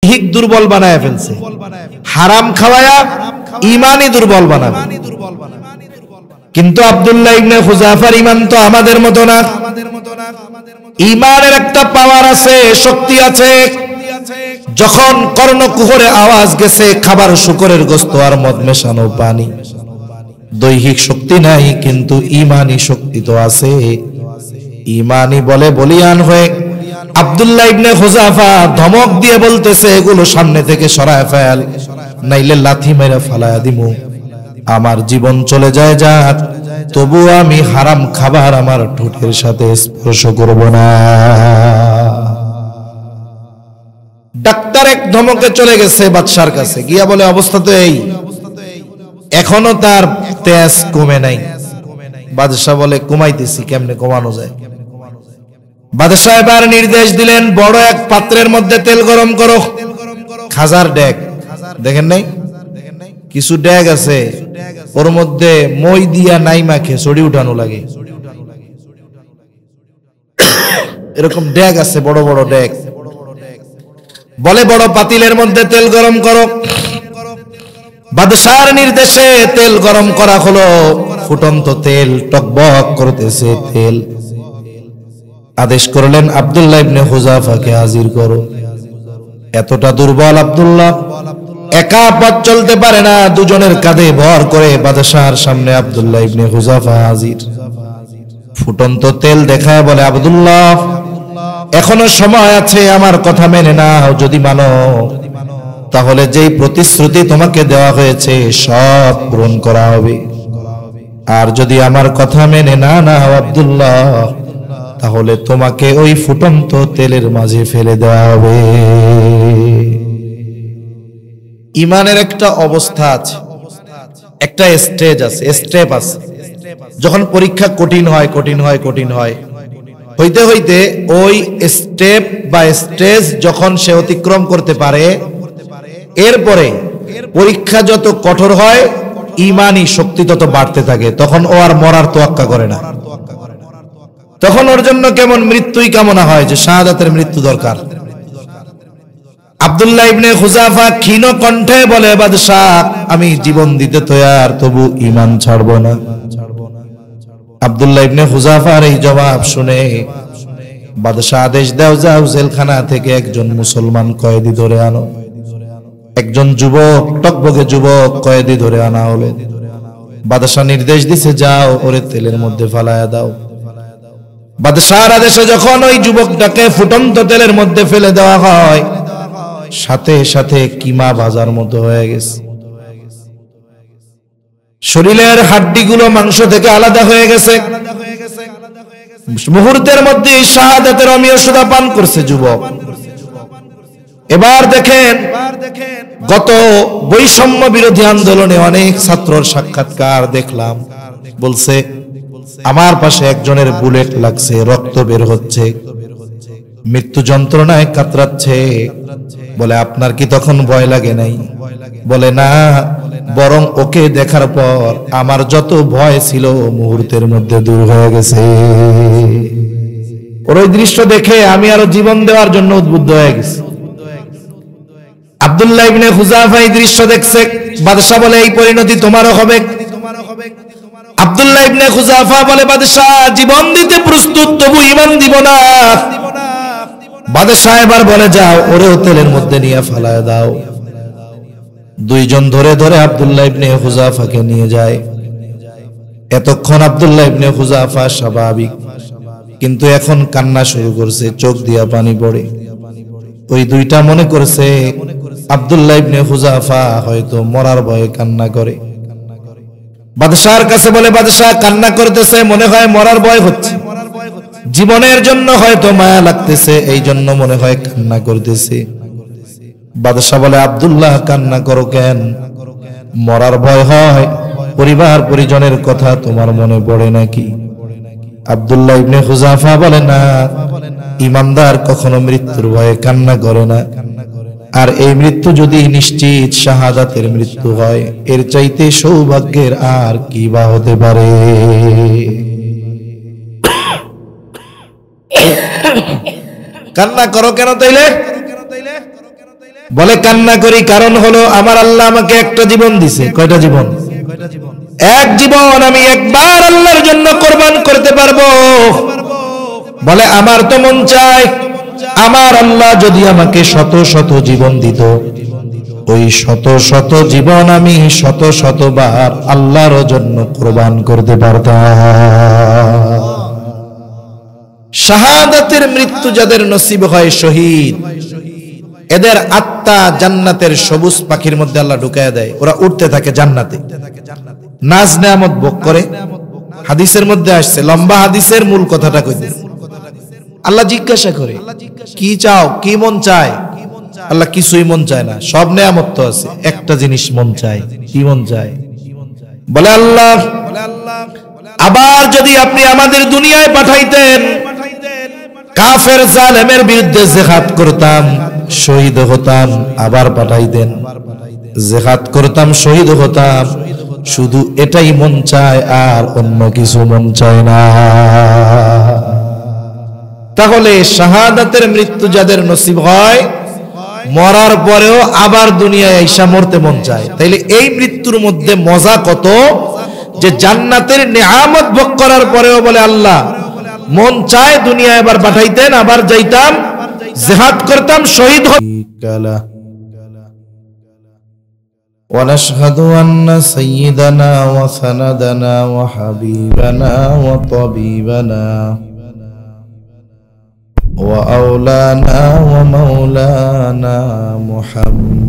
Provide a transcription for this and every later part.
দৈহিক দুর্বল বানায় ফেলছে, হারাম খাওয়ায়া ঈমানই দুর্বল বানাবে। কিন্তু আব্দুল্লাহ ইবনে হুযাফার ঈমান তো আমাদের মতো না। ঈমানের একটা পাওয়ার আছে, শক্তি আছে। যখন কর্ণকুহরে আওয়াজ গেছে খাবার শুকরের গোশত আর মদ মেশানো পানি, দৈহিক শক্তি নাই কিন্তু ঈমানি শক্তি তো আছে। ঈমানি বলে বলিয়ান হয়ে আব্দুল্লাহ ইবনে হুযাফা ধমক দিয়ে বলতেছে, এগুলো সামনে থেকে সরায় ফেল, নাইলে লাথি মেরে ফালায়া দিমু। আমার জীবন চলে যায় যাক, তবু আমি হারাম খাবার আমার ঠোঁটের সাথে স্পর্শ করব না। ডাক্তার এক ধমকে চলে গেছে বাদশার কাছে, গিয়া বলে অবস্থা তো এই, এখনো তার তেজ কমে নাই। বাদশা বলে কমাইতেছি, কেমনে কমানো যায়? বাদশা এবার নির্দেশ দিলেন, বড় এক পাত্রের মধ্যে তেল গরম করো। খাজার ডেক দেখেন নাই? কিছু ডেক আছে ওর মধ্যে মই দিয়া নাই মাখে ছড়ি উঠানো লাগে, এরকম ডেক আছে, বড় বড় ডেক। বলে বড় পাতিলের মধ্যে তেল গরম করো। বাদশার নির্দেশে তেল গরম করা হলো, ফুটন্ত তেল, টকবক করতেছে তেল। আদেশ করলেন আব্দুল্লাহ ইবনে হুযাফাকে হাজির করো। এতটা দুর্বল আব্দুল্লাহ, একা পথ চলতে পারে না, দুজনের কাঁধে ভর করে বাদশার সামনে আব্দুল্লাহ ইবনে হুযাফা হাজির। ফুটন্ত তেল দেখায় বলে, আব্দুল্লাহ এখনো সময় আছে, আমার কথা মেনে নাও। যদি মানো তাহলে যেই প্রতিশ্রুতি তোমাকে দেওয়া হয়েছে সব পূরণ করা হবে, আর যদি আমার কথা মেনে না নাও আব্দুল্লাহ, তাহলে তোমাকে ওই ফুটন্ত তেলের মাঝে ফেলে দেওয়া হবে। ঈমানের একটা অবস্থা আছে, একটা স্টেজ আছে, স্টেপ আছে। যখন পরীক্ষা কঠিন হয় কঠিন হয় কঠিন হয়, হইতে হইতে ওই স্টেপ বা স্টেজ যখন সে অতিক্রম করতে পারে, এরপরে পরীক্ষা যত কঠোর হয় ঈমানি শক্তি তত বাড়তে থাকে। তখন ও আর মরার তোয়াক্কা করে না, তখন ওর জন্য কেমন মৃত্যুই কামনা হয়, যে শাহাদাতের মৃত্যু দরকার। আব্দুল্লাহ ইবনে হুযাফা ক্ষীণ কণ্ঠে বলে, বাদশাহ আমি জীবন দিতে তৈয়ার, তবু ঈমান ছাড়বো না। আব্দুল্লাহ ইবনে হুযাফার এই জবাব শুনে বাদশাহ আদেশ দাও, যাও জেলখানা থেকে একজন মুসলমান কয়েদি ধরে আনো। একজন যুবক, টকবকে যুবক কয়েদি ধরে আনা হলো। বাদশাহ নির্দেশ দিছে, যাও ওরে তেলের মধ্যে ফালায়া দাও। বাদশাহর আদেশে যখন ওই যুবকটাকে ফুটন্ত তেলের মধ্যে ফেলে দেওয়া হয়, সাথে সাথে কিমা ভাজার মতো হয়ে গেছে। শরীরের হাড্ডিগুলো মাংস থেকে আলাদা হয়ে গেছে। মুহূর্তের মধ্যে শাহাদাতের অমীয় সুধা পান করছে যুবক। এবার দেখেন, গত বৈষম্য বিরোধী আন্দোলনে অনেক ছাত্রর সাক্ষাৎকার দেখলাম, বলছে আমার পাশে একজনের বুলেট লাগছে, রক্ত বের হচ্ছে, মৃত্যু যন্ত্রণায় কাতরাচ্ছে। বলে আপনার কি তখন ভয় লাগে নাই? বলে না, বরং ওকে দেখার পর আমার যত ভয় ছিল মুহূর্তের মধ্যে দূর হয়ে গেছে। ওর ওই দৃশ্য দেখে আমি আরো জীবন দেওয়ার জন্য উদ্বুদ্ধ হয়ে গেছি। আব্দুল্লাহ ইবনে হুযাফা এই দৃশ্য দেখছে। বাদশা বলে, এই পরিণতি তোমারও হবে। আব্দুল্লাহ ইবনে হুযাফা বলে, বাদশা জীবন দিতে প্রস্তুত, তবু ঈমান দিব না। বাদশা এবার বলে, যাও ওরে তেলের মধ্যে নিয়ে ফালায় দাও। দুইজন ধরে ধরে আব্দুল্লাহ ইবনে হুযাফাকে নিয়ে যায়। এতক্ষণ আব্দুল্লাহ ইবনে হুযাফা স্বাভাবিক, কিন্তু এখন কান্না শুরু করছে, চোখ দিয়া পানি পড়ে। ওই দুইটা মনে করছে আব্দুল্লাহ ইবনে হুযাফা হয়তো মরার ভয়ে কান্না করে। বাদশার কাছে বলে, বাদশা কান্না করতেছে, মনে হয় মরার ভয় হচ্ছে, জীবনের জন্য হয়তো মায়া লাগতেছে, এই জন্য মনে হয় কান্না করতেছে। বাদশা বলে, আব্দুল্লাহ কান্না করো কেন? মরার ভয় হয়? পরিবার পরিজনের কথা তোমার মনে পড়ে নাকি? আব্দুল্লাহ ইবনে হুযাফা বলে, না, ঈমানদার কখনো মৃত্যুর ভয়ে কান্না করে না। আর এই মৃত্যু যদি নিশ্চিত শাহাদাতের মৃত্যু হয়, এর চাইতে সৌভাগ্যের আর কি বা হতে পারে? কান্না করো কেন তাইলে? বলে কান্না করি কারণ হলো আমার আল্লাহ আমাকে একটা জীবন দিছে। কয়টা জীবন? এক জীবন আমি একবার আল্লাহর জন্য কোরবান করতে পারবো। বলে আমার তো মন চায় আমার আল্লাহ যদি আমাকে শত শত জীবন দিত, ওই শত শত জীবন আমি শত শতবার আল্লাহর জন্য কোরবান করতে পারতাম। শাহাদাতের মৃত্যু যাদের নসিব হয় শহীদ, এদের আত্মা জান্নাতের সবুজ পাখির মধ্যে আল্লাহ ঢুকায়া দেয়, ওরা উঠতে থাকে জান্নাতে, নাজ নেয়ামত ভোগ করে। হাদিসের মধ্যে আসছে, লম্বা হাদিসের মূল কথাটা কইতে আল্লাহ জিজ্ঞাসা করে কি চাও, কি মন চায়? আল্লাহ কিছুই মন চায় না, সব নেয়ামত তো আছে, একটা জিনিস মন চায়। কি মন চায়? বলে আল্লাহ আবার যদি আপনি আমাদের দুনিয়ায় পাঠাইতেন, কাফের জালেমের বিরুদ্ধে জিহাদ করতাম, শহীদ হতাম, আবার পাঠাইতেন, জিহাদ করতাম, শহীদ হতাম, শুধু এটাই মন চায় আর অন্য কিছু মন চায় না। তাহলে শাহাদাতের মৃত্যু যাদের নসিব হয়, মরার পরেও আবার দুনিয়ায় আইসা মরতে মন চায়। তাইলে এই মৃত্যুর মধ্যে মজা কত, যে জান্নাতের নেয়ামত ভোগ করার পরেও বলে আল্লাহ মন চায় দুনিয়ায় আবার পাঠাইতেন, আবার যাইতাম, জিহাদ করতাম, শহীদ হতাম। ونشهد أن سيدنا وسندنا وحبيبنا وطبيبنا وأولانا ومولانا محمد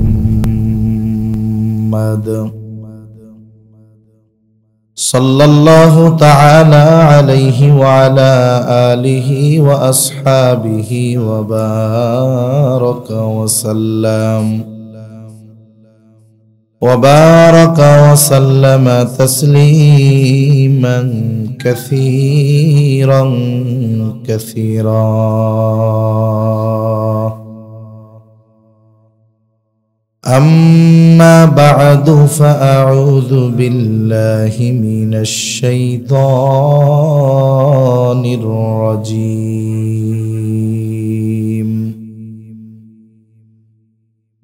صلى الله تعالى عليه وعلى آله وأصحابه وبارك وسلم تسليما كثيرا كثيرا. أما بعد فأعوذ بالله من الشيطان الرجيم.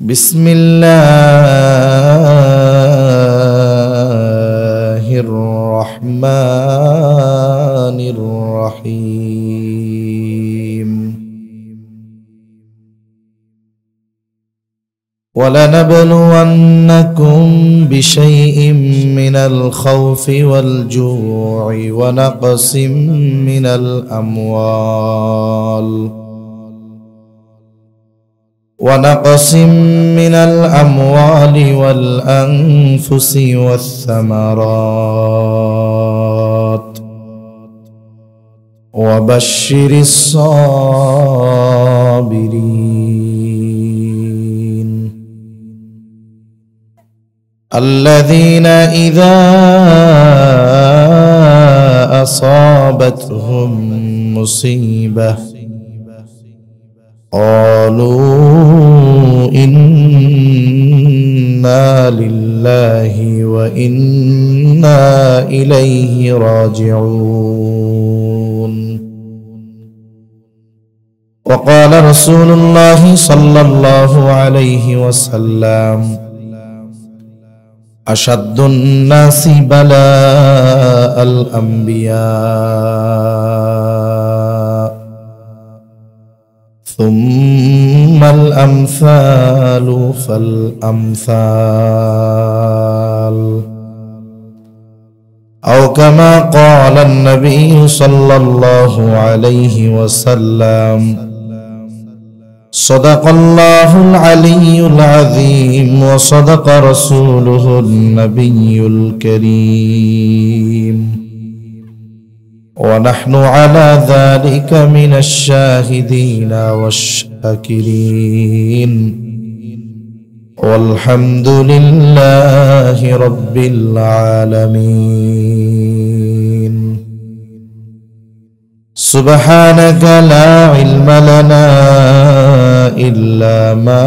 بسم الله الرحمن الرحيم. ولنبلونكم بشيء من الخوف والجوع ونقص من الأموال والأنفس والثمرات وبشر الصابرين الذين إذا أصابتهم مصيبة قالوا إنا لله وإنا إليه راجعون. وقال رسول الله صلى الله عليه وسلم أشد الناس بلاء الأنبياء ثم الأمثال فالأمثال، أو كما قال النبي صلى الله عليه وسلم صدق الله العلي العظيم وصدق رسوله النبي الكريم، ونحن على ذلك من الشاهدين والشاكرين، والحمد لله رب العالمين. سبحانك لا علم لنا إلا ما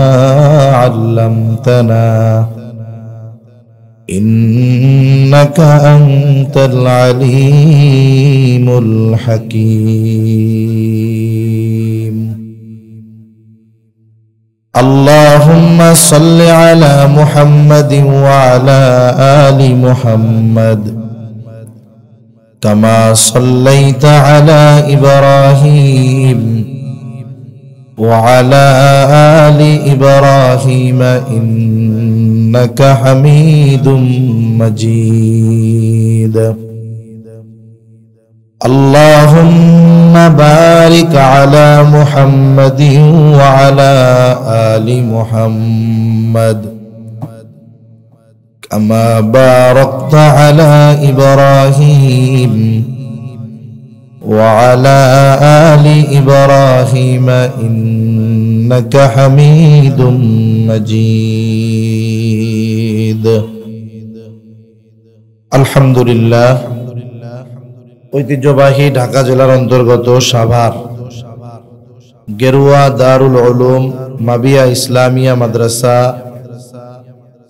علمتنا إنك أنت العليم الحكيم. اللهم صل على محمد وعلى آل محمد كما صليت على إبراهيم وعلى آل إبراهيم إنك حميد مجيد اللهم بارك على محمد وعلى آل محمد كما باركت على إبراهيم وعلى آل إبراهيم إنك حميد مجيد الحمد لله ঐতিহ্যবাহী ঢাকা জেলার অন্তর্গত সাভার গেরুয়া দারুল উলুম মাবিয়া ইসলামিয়া মাদ্রাসা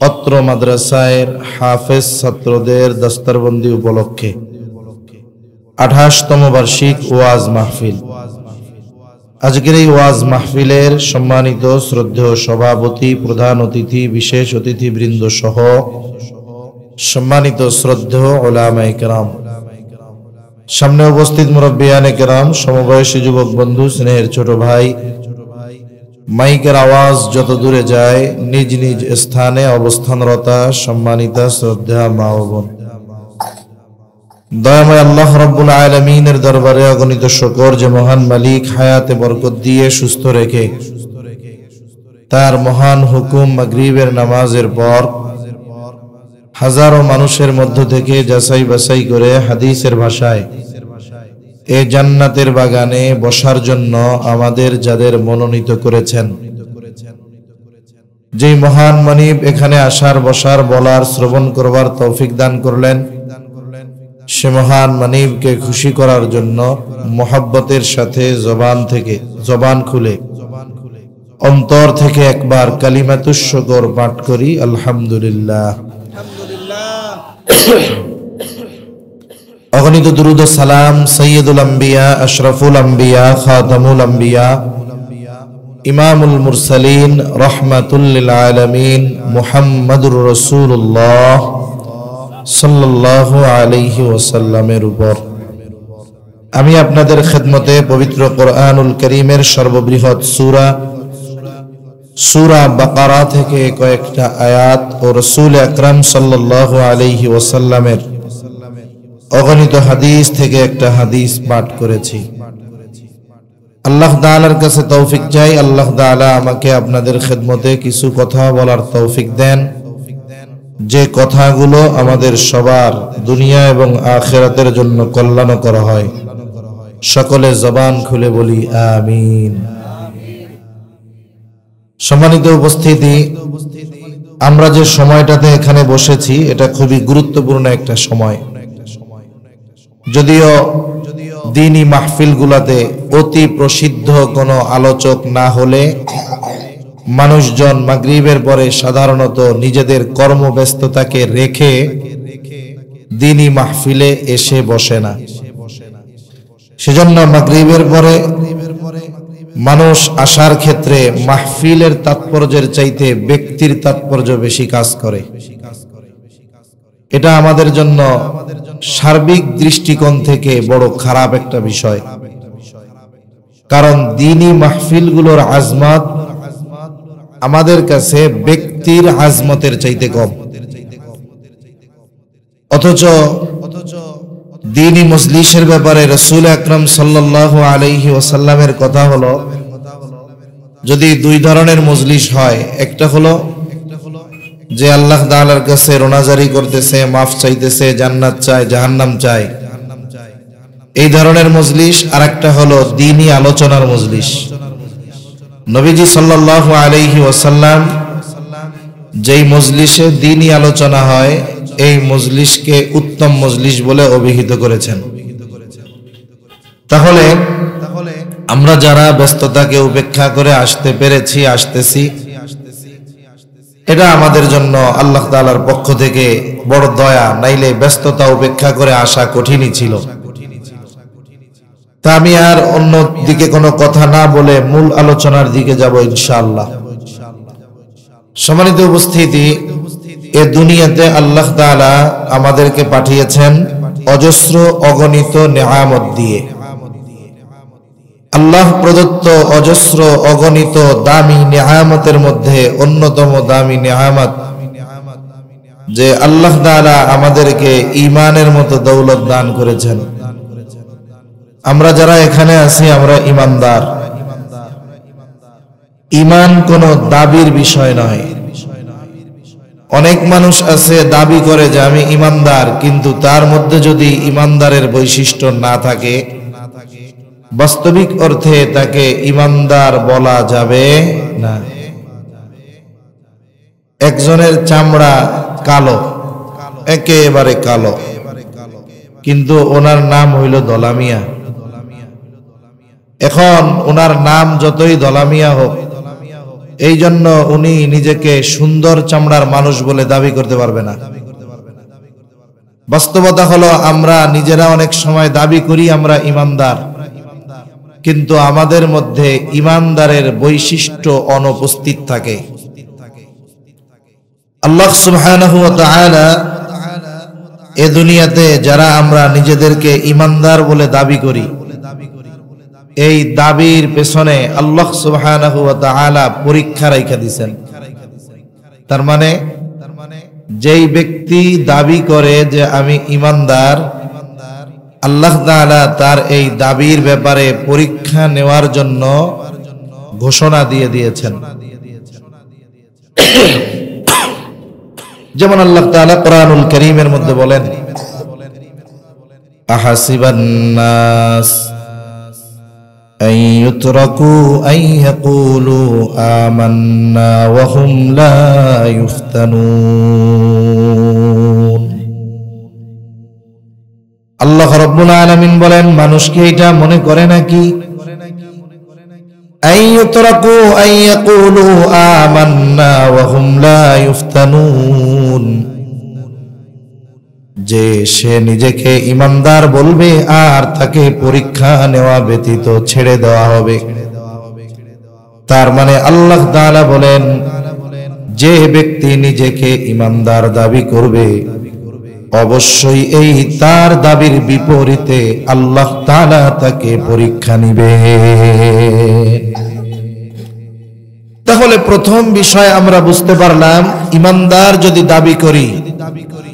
অত্র মাদ্রাসায়ের হাফেজ ছাত্রদের দস্তরবন্দি উপলক্ষে 28তম বার্ষিক ওয়াজ মাহফিল। আজকের এই ওয়াজ মাহফিলের সম্মানিত শ্রদ্ধেয় সভাপতি, প্রধান অতিথি, বিশেষ অতিথিবৃন্দ সহ সম্মানিত শ্রদ্ধেয় উলামায়ে কেরাম, সামনে উপস্থিত মুরব্বিয়ানে কেরাম, সমবয়সী যুবক বন্ধু, স্নেহের ছোট ভাই, মাইকের আওয়াজ যত দূরে যায় নিজ নিজ স্থানে অবস্থানরতা সম্মানিতা শ্রদ্ধা মা ও বোন, দয়াময় আল্লাহ রাব্বুল আলামিনের দরবারে অগণিত শুকর যে মহান মালিক হায়াতে বরকত দিয়ে সুস্থ রেখে তার মহান হুকুম মাগরিবের নামাজের পর হাজারো মানুষের মধ্য থেকে যাচাই বাছাই করে হাদিসের ভাষায় এই জান্নাতের বাগানে বসার জন্য আমাদের যাদের মনোনীত করেছেন, যেই মহান মানিব এখানে আসার, বসার, বলার, শ্রবণ করবার তৌফিক দান করলেন, সে মহান মানিবকে খুশি করার জন্য মোহাব্বতের সাথে জবান খুলে অন্তর থেকে একবার কালিমাতুশ শুকর পাঠ করি আলহামদুলিল্লাহ। অগণিত দুরুদ ও সালাম সৈয়দুল আম্বিয়া, আশরাফুল আম্বিয়া, খাতামুল আম্বিয়া, ইমামুল মুরসালিন, রহমাতুল লিল আলামিন মুহাম্মাদুর রাসূলুল্লাহ সাল্লাল্লাহু আলাইহি ওয়াসাল্লামের উপর। আমি আপনাদের খেদমতে পবিত্র কোরআনুল কারীমের সর্ববৃহৎ সূরা বাকারা থেকে কয়েকটা আয়াত ও রাসূল আকরাম সাল্লাল্লাহু আলাইহি ওয়াসাল্লামের অগণিত হাদিস থেকে একটা হাদিস পাঠ করেছি। আল্লাহ তাআলার কাছে তৌফিক চাই, আল্লাহ তাআলা আমাকে আপনাদের খেদমতে কিছু কথা বলার তৌফিক দেন, যে কথাগুলো আমাদের সবার দুনিয়া এবং আখিরাতের জন্য কল্যাণকর হয়। সকলে জবান খুলে বলি আমিন। সম্মানিত উপস্থিতি, আমরা যে সময়টাতে এখানে বসেছি এটা খুবই গুরুত্বপূর্ণ একটা সময়। যদিও দ্বীনি মাহফিলগুলোতে অতি প্রসিদ্ধ কোনো আলোচক না হলে মানুষজন মাগরিবের পরে সাধারণত নিজেদের কর্মব্যস্ততাকে রেখে দ্বীনি মাহফিলে এসে বসে না। সেজন্য মাগরিবের পরে মানুষ আসার ক্ষেত্রে মাহফিলের তাৎপর্যের চাইতে ব্যক্তির তাৎপর্য বেশি কাজ করে। এটা আমাদের জন্য সার্বিক দৃষ্টিকোণ থেকে বড় খারাপ একটা বিষয়, কারণ দ্বীনি মাহফিলগুলোর আজমত আমাদের কাছে ব্যক্তির আজমতের চাইতে কম। অথচ দ্বীনি মজলিসের ব্যাপারে রাসূল আকরাম সাল্লাল্লাহু আলাইহি ওয়াসাল্লামের কথা হলো, যদি দুই ধরনের মজলিস হয়, একটা হলো যে আল্লাহ তাআলার কাছে রোনাজারি করতেছে, মাফ চাইতেছে, জান্নাত চায়, জাহান্নাম চায়, এই ধরনের মজলিস। আর একটা হলো দ্বীনি আলোচনার মজলিস। নবীজি সাল্লাল্লাহু আলাইহি ওয়াসাল্লাম যেই মজলিসে দ্বীনি আলোচনা হয় এই মজলিসকে উত্তম মজলিস বলে অভিহিত করেছেন। তাহলে আমরা যারা ব্যস্ততাকে উপেক্ষা করে আসতে পেরেছি, আসতেছি, এটা আমাদের জন্য আল্লাহ তাআলার পক্ষ থেকে বড় দয়া, নাইলে ব্যস্ততা উপেক্ষা করে আসা কঠিনই ছিল। তা আমি আর অন্য দিকে কোনো কথা না বলে মূল আলোচনার দিকে যাব ইনশাআল্লাহ। সম্মানিত উপস্থিতি, এ দুনিয়াতে আল্লাহ তাআলা আমাদেরকে পাঠিয়েছেন অজস্র অগণিত নেয়ামত দিয়ে। আল্লাহ প্রদত্ত অজস্র অগণিত দামি নেয়ামতের মধ্যে অন্যতম দামি নেয়ামত যে আল্লাহ তাআলা আমাদেরকে ঈমানের মতো দৌলত দান করেছেন। আমরা যারা এখানে আছি আমরা ঈমানদার। ঈমান কোনো দাবির বিষয় নয়। অনেক মানুষ আছে দাবি করে যে আমি ঈমানদার, কিন্তু তার মধ্যে যদি ঈমানদারের বৈশিষ্ট্য না থাকে, বাস্তবিক অর্থে তাকে ঈমানদার বলা যাবে না। একজনের চামড়া কালো, একেবারে কালো, কিন্তু ওনার নাম হইল দলামিয়া। এখন ওনার নাম যতই দলামিয়া হোক, এই জন্য উনি নিজেকে সুন্দর চামড়ার মানুষ বলে দাবি করতে পারবে না। বাস্তবতা হলো আমরা নিজেরা অনেক সময় দাবি করি আমরা ঈমানদার, কিন্তু আমাদের মধ্যে ঈমানদারের বৈশিষ্ট্য অনুপস্থিত থাকে। আল্লাহ সুবহানাহু ওয়া তাআলা এ দুনিয়াতে যারা আমরা নিজেদেরকে ঈমানদার বলে দাবি করি, এই দাবির পেছনে আল্লাহ সুবহানাহু ওয়া তাআলা পরীক্ষা রাইখা দিয়েছেন। তার মানে যেই ব্যক্তি দাবি করে যে আমি ঈমানদার, আল্লাহ তাআলা তার এই দাবির ব্যাপারে পরীক্ষা নেওয়ার জন্য ঘোষণা দিয়ে দিয়েছেন। যেমন আল্লাহ তাআলা কোরআনুল কারীমের মধ্যে বলেন, আহাসিবান নাস আন ইউতরাকু আন ইয়াকুলু আমান্না ওয়া হুম লা ইফতানুন। আল্লাহ রাব্বুল আলামিন বলেন, মানুষ কি এটা মনে করে নাকি আন ইউতরাকু আন ইয়াকুলু আমান্না ওয়া হুম লা ইফতানুন, যে সে নিজেকে ঈমানদার বলবে আর তাকে পরীক্ষা নেওয়া ব্যতীত ছেড়ে দেওয়া হবে। তার মানে আল্লাহ তাআলা বলেন, যে ব্যক্তি নিজেকে ঈমানদার দাবি করবে অবশ্যই এই তার দাবির বিপরীতে আল্লাহ তাআলা তাকে পরীক্ষা নিবে। তাহলে প্রথম বিষয় আমরা বুঝতে পারলাম, ঈমানদার যদি দাবি করি,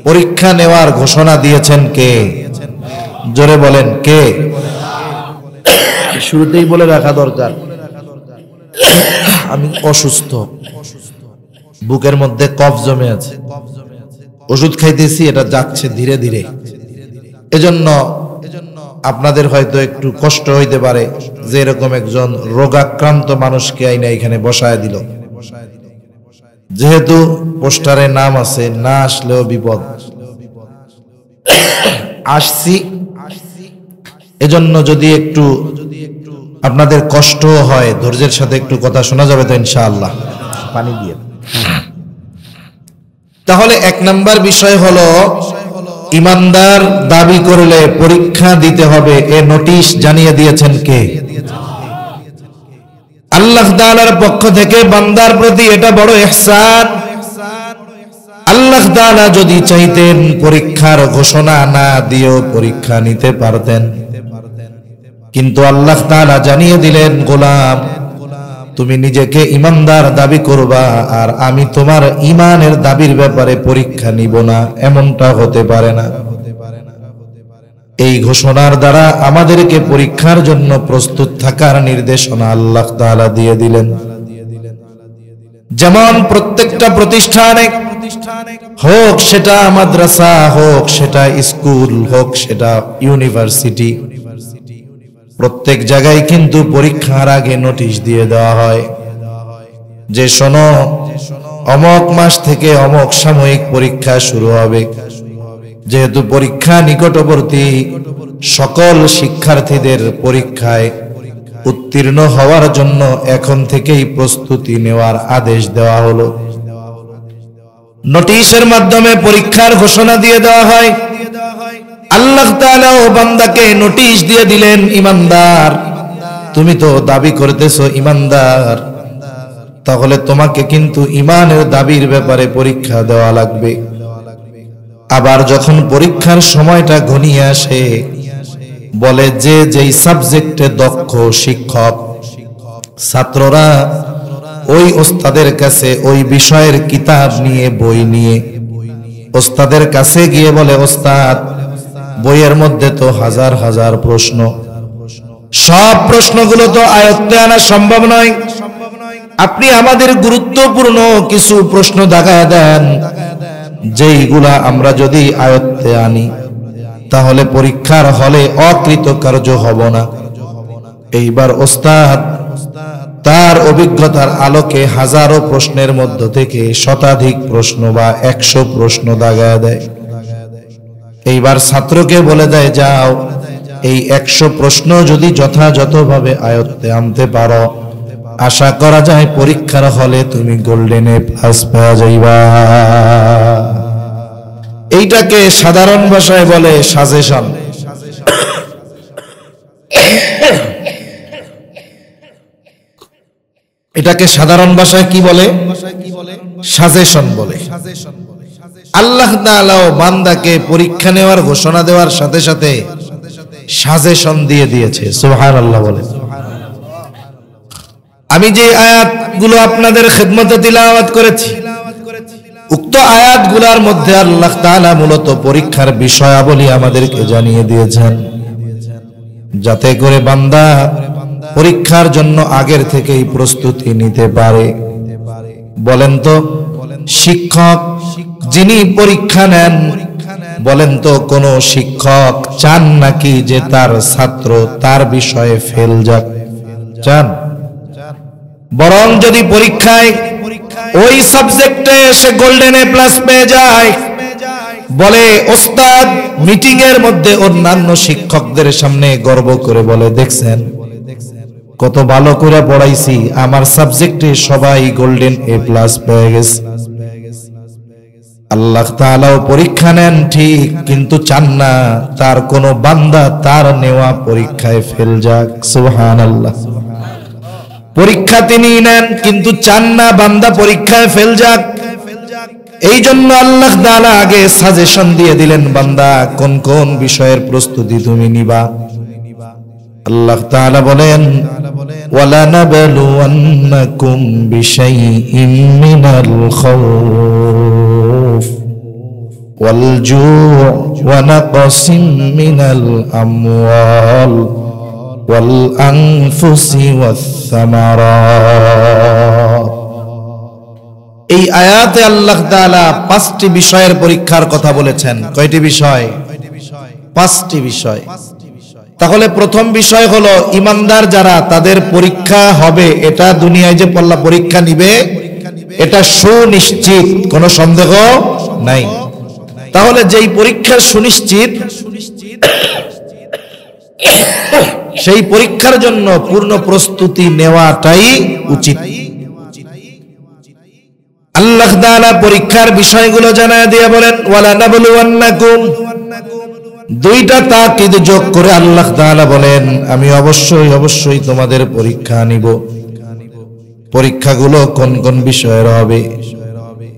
পরীক্ষা নেওয়ার ঘোষণা দিয়েছেন কে? জোরে বলেন কে? শুরুতেই বলে রাখা দরকার, আমি অসুস্থ, বুকের মধ্যে কফ জমে আছে, ওষুধ খাইতেছি, এটা যাচ্ছে ধীরে ধীরে। এজন্য আপনাদের হয়তো একটু কষ্ট হইতে পারে যে এরকম একজন রোগাক্রান্ত মানুষকে আইনা এখানে বসায় দিল। যেহেতু পোস্টারে নাম আছে, না আসলেও বিপদ, আসছি। এজন্য যদি একটু আপনাদের কষ্ট হয়, ধৈর্যের সাথে একটু কথা শোনা যাবে তো ইনশাআল্লাহ। পানি দিয়ে। তাহলে এক নাম্বার বিষয় হলো, ঈমানদার দাবি করলে পরীক্ষা দিতে হবে, এ নোটিশ জানিয়ে দিয়েছেন কে? আল্লাহ তাআলার পক্ষ থেকে বান্দার প্রতি এটা বড় ইহসান। আল্লাহ তাআলা যদি চাইতেন পরীক্ষার ঘোষণা না দিয়েও পরীক্ষা নিতে পারতেন, কিন্তু আল্লাহ তাআলা জানিয়ে দিলেন, গোলাম তুমি নিজেকে ঈমানদার দাবি করবা আর আমি তোমার ঈমানের দাবির ব্যাপারে পরীক্ষা নিব না, এমনটা হতে পারে না। এই ঘোষণার দ্বারা আমাদেরকে পরীক্ষার জন্য প্রস্তুত থাকার নির্দেশনা আল্লাহ তাআলা দিয়ে দিলেন। যেমন প্রত্যেকটা প্রতিষ্ঠানে হোক, সেটা মাদ্রাসা হোক, সেটা স্কুল হোক, সেটা ইউনিভার্সিটি, প্রত্যেক জায়গায় কিন্তু পরীক্ষার আগে নোটিশ দিয়ে দেওয়া হয় যে শোনো, অমুক মাস থেকে অমুক সাময়িক পরীক্ষা শুরু হবে। যেহেতু পরীক্ষা নিকটবর্তী, সকল শিক্ষার্থীদের পরীক্ষায় উত্তীর্ণ হওয়ার জন্য এখন থেকেই প্রস্তুতি নেওয়ার আদেশ দেওয়া হলো। নোটিশের মাধ্যমে পরীক্ষার ঘোষণা দিয়ে দেওয়া হয়। আল্লাহ তাআলা ও বান্দাকে নোটিশ দিয়ে দিলেন, ঈমানদার তুমি তো দাবি করতেছো ঈমানদার, তাহলে তোমাকে কিন্তু ঈমানের দাবির ব্যাপারে পরীক্ষা দেওয়া লাগবে। আবার যখন পরীক্ষার সময়টা ঘনিয়ে আসে, বলে যে যেই সাবজেক্টে দক্ষ শিক্ষক, ছাত্ররা ওই ওস্তাদের কাছে ওই বিষয়ের কিতাব নিয়ে, বই নিয়ে ওস্তাদের কাছে গিয়ে বলে, ওস্তাদ বইয়ের মধ্যে তো হাজার হাজার প্রশ্ন, সব প্রশ্নগুলো তো আয়ত্তে আনা সম্ভব নয়, আপনি আমাদের গুরুত্বপূর্ণ কিছু প্রশ্ন দেখায় দেন যেইগুলা আমরা যদি আয়ত্তে আনি তাহলে পরীক্ষার হলে অকৃতকার্য হব না। এইবার ওস্তাদ তার অভিজ্ঞতার আলোকে হাজারো প্রশ্নের মধ্য থেকে শতাধিক প্রশ্ন বা 100 প্রশ্ন দাগায় দেয়। এইবার ছাত্রকে বলে দেয়, যাও এই 100 প্রশ্ন যদি যথাযথভাবে আয়ত্তে আনতে পারো, আশা করা যায় পরীক্ষার হলে তুমি গোল্ডেন এ প্লাস পেয়ে যাইবা। এইটাকে সাধারণ ভাষায় বলে সাজেশন। এটাকে সাধারণ ভাষায় কি বলে? সাজেশন বলে। আল্লাহ তাআলাও বান্দাকে পরীক্ষা নেওয়ার ঘোষণা দেওয়ার সাথে সাথে সাজেশন দিয়ে দিয়েছে। সুবহানাল্লাহ বলে। আমি যে আয়াতগুলো আপনাদের খিদমতে তিলাওয়াত করেছি, উক্ত আয়াতগুলোর মধ্যে আল্লাহ তাআলা মূলত পরীক্ষার বিষয়াবলী আমাদেরকে জানিয়ে দিয়েছেন, যাতে করে বান্দা পরীক্ষার জন্য আগের থেকেই প্রস্তুতি নিতে পারে। বলেন তো, শিক্ষক যিনি পরীক্ষা নেন, বলেন তো কোন শিক্ষক চান নাকি যে তার ছাত্র তার বিষয়ে ফেল যাক? চান? বরং যদি পরীক্ষায় ওই সাবজেক্টে সে গোল্ডেন এ প্লাস পেয়ে যায়, বলে ওস্তাদ মিটিং এর মধ্যে অন্যান্য শিক্ষকদের সামনে গর্ব করে বলে, দেখছেন কত ভালো করে পড়াইছি, আমার সাবজেক্টে সবাই গোল্ডেন এ প্লাস পেয়ে গেছে। আল্লাহ তাআলাও পরীক্ষা নেন ঠিক, কিন্তু চান না তার কোন বান্দা তার নেওয়া পরীক্ষায় ফেল যাক। সুবহানাল্লাহ। পরীক্ষা তিনি নেন, কিন্তু চান না বান্দা পরীক্ষায় ফেল যাক। এই জন্য আল্লাহ তাআলা আগে সাজেশন দিয়ে দিলেন, বান্দা কোন কোন বিষয়ের প্রস্তুতি তুমি নিবা। আল্লাহ তাআলা বলেন, ওয়ালা নাবলুওয়ান্নাকুম বিশাইইম মিনাল খাউফ ওয়াল জু' ওয়া নাকসিম মিনাল আমওয়াল ওয়াল আনফুসি ওয়াস সামারাত। এই আয়াতে আল্লাহ তাআলা 5টি বিষয়ের পরীক্ষার কথা বলেছেন। কয়টি বিষয়? 5টি বিষয়। তাহলে প্রথম বিষয় হলো ঈমানদার যারা, তাদের পরীক্ষা হবে, এটা দুনিয়ায় যে পরীক্ষা নিবে এটা সুনিশ্চিত, কোনো সন্দেহ নাই। তাহলে যেই পরীক্ষা সুনিশ্চিত, সেই পরীক্ষার জন্য পূর্ণ প্রস্তুতি নেওয়াটাই উচিত। আল্লাহ তাআলা পরীক্ষার বিষয়গুলো জানায় দিয়ে বলেন, ওয়ালা নাবলুওয়ান্নাকুম, দুইটা তাকিদ যোগ করে আল্লাহ তাআলা বলেন, আমি অবশ্যই অবশ্যই তোমাদের পরীক্ষা নিব। পরীক্ষাগুলো কোন কোন বিষয়ের হবে?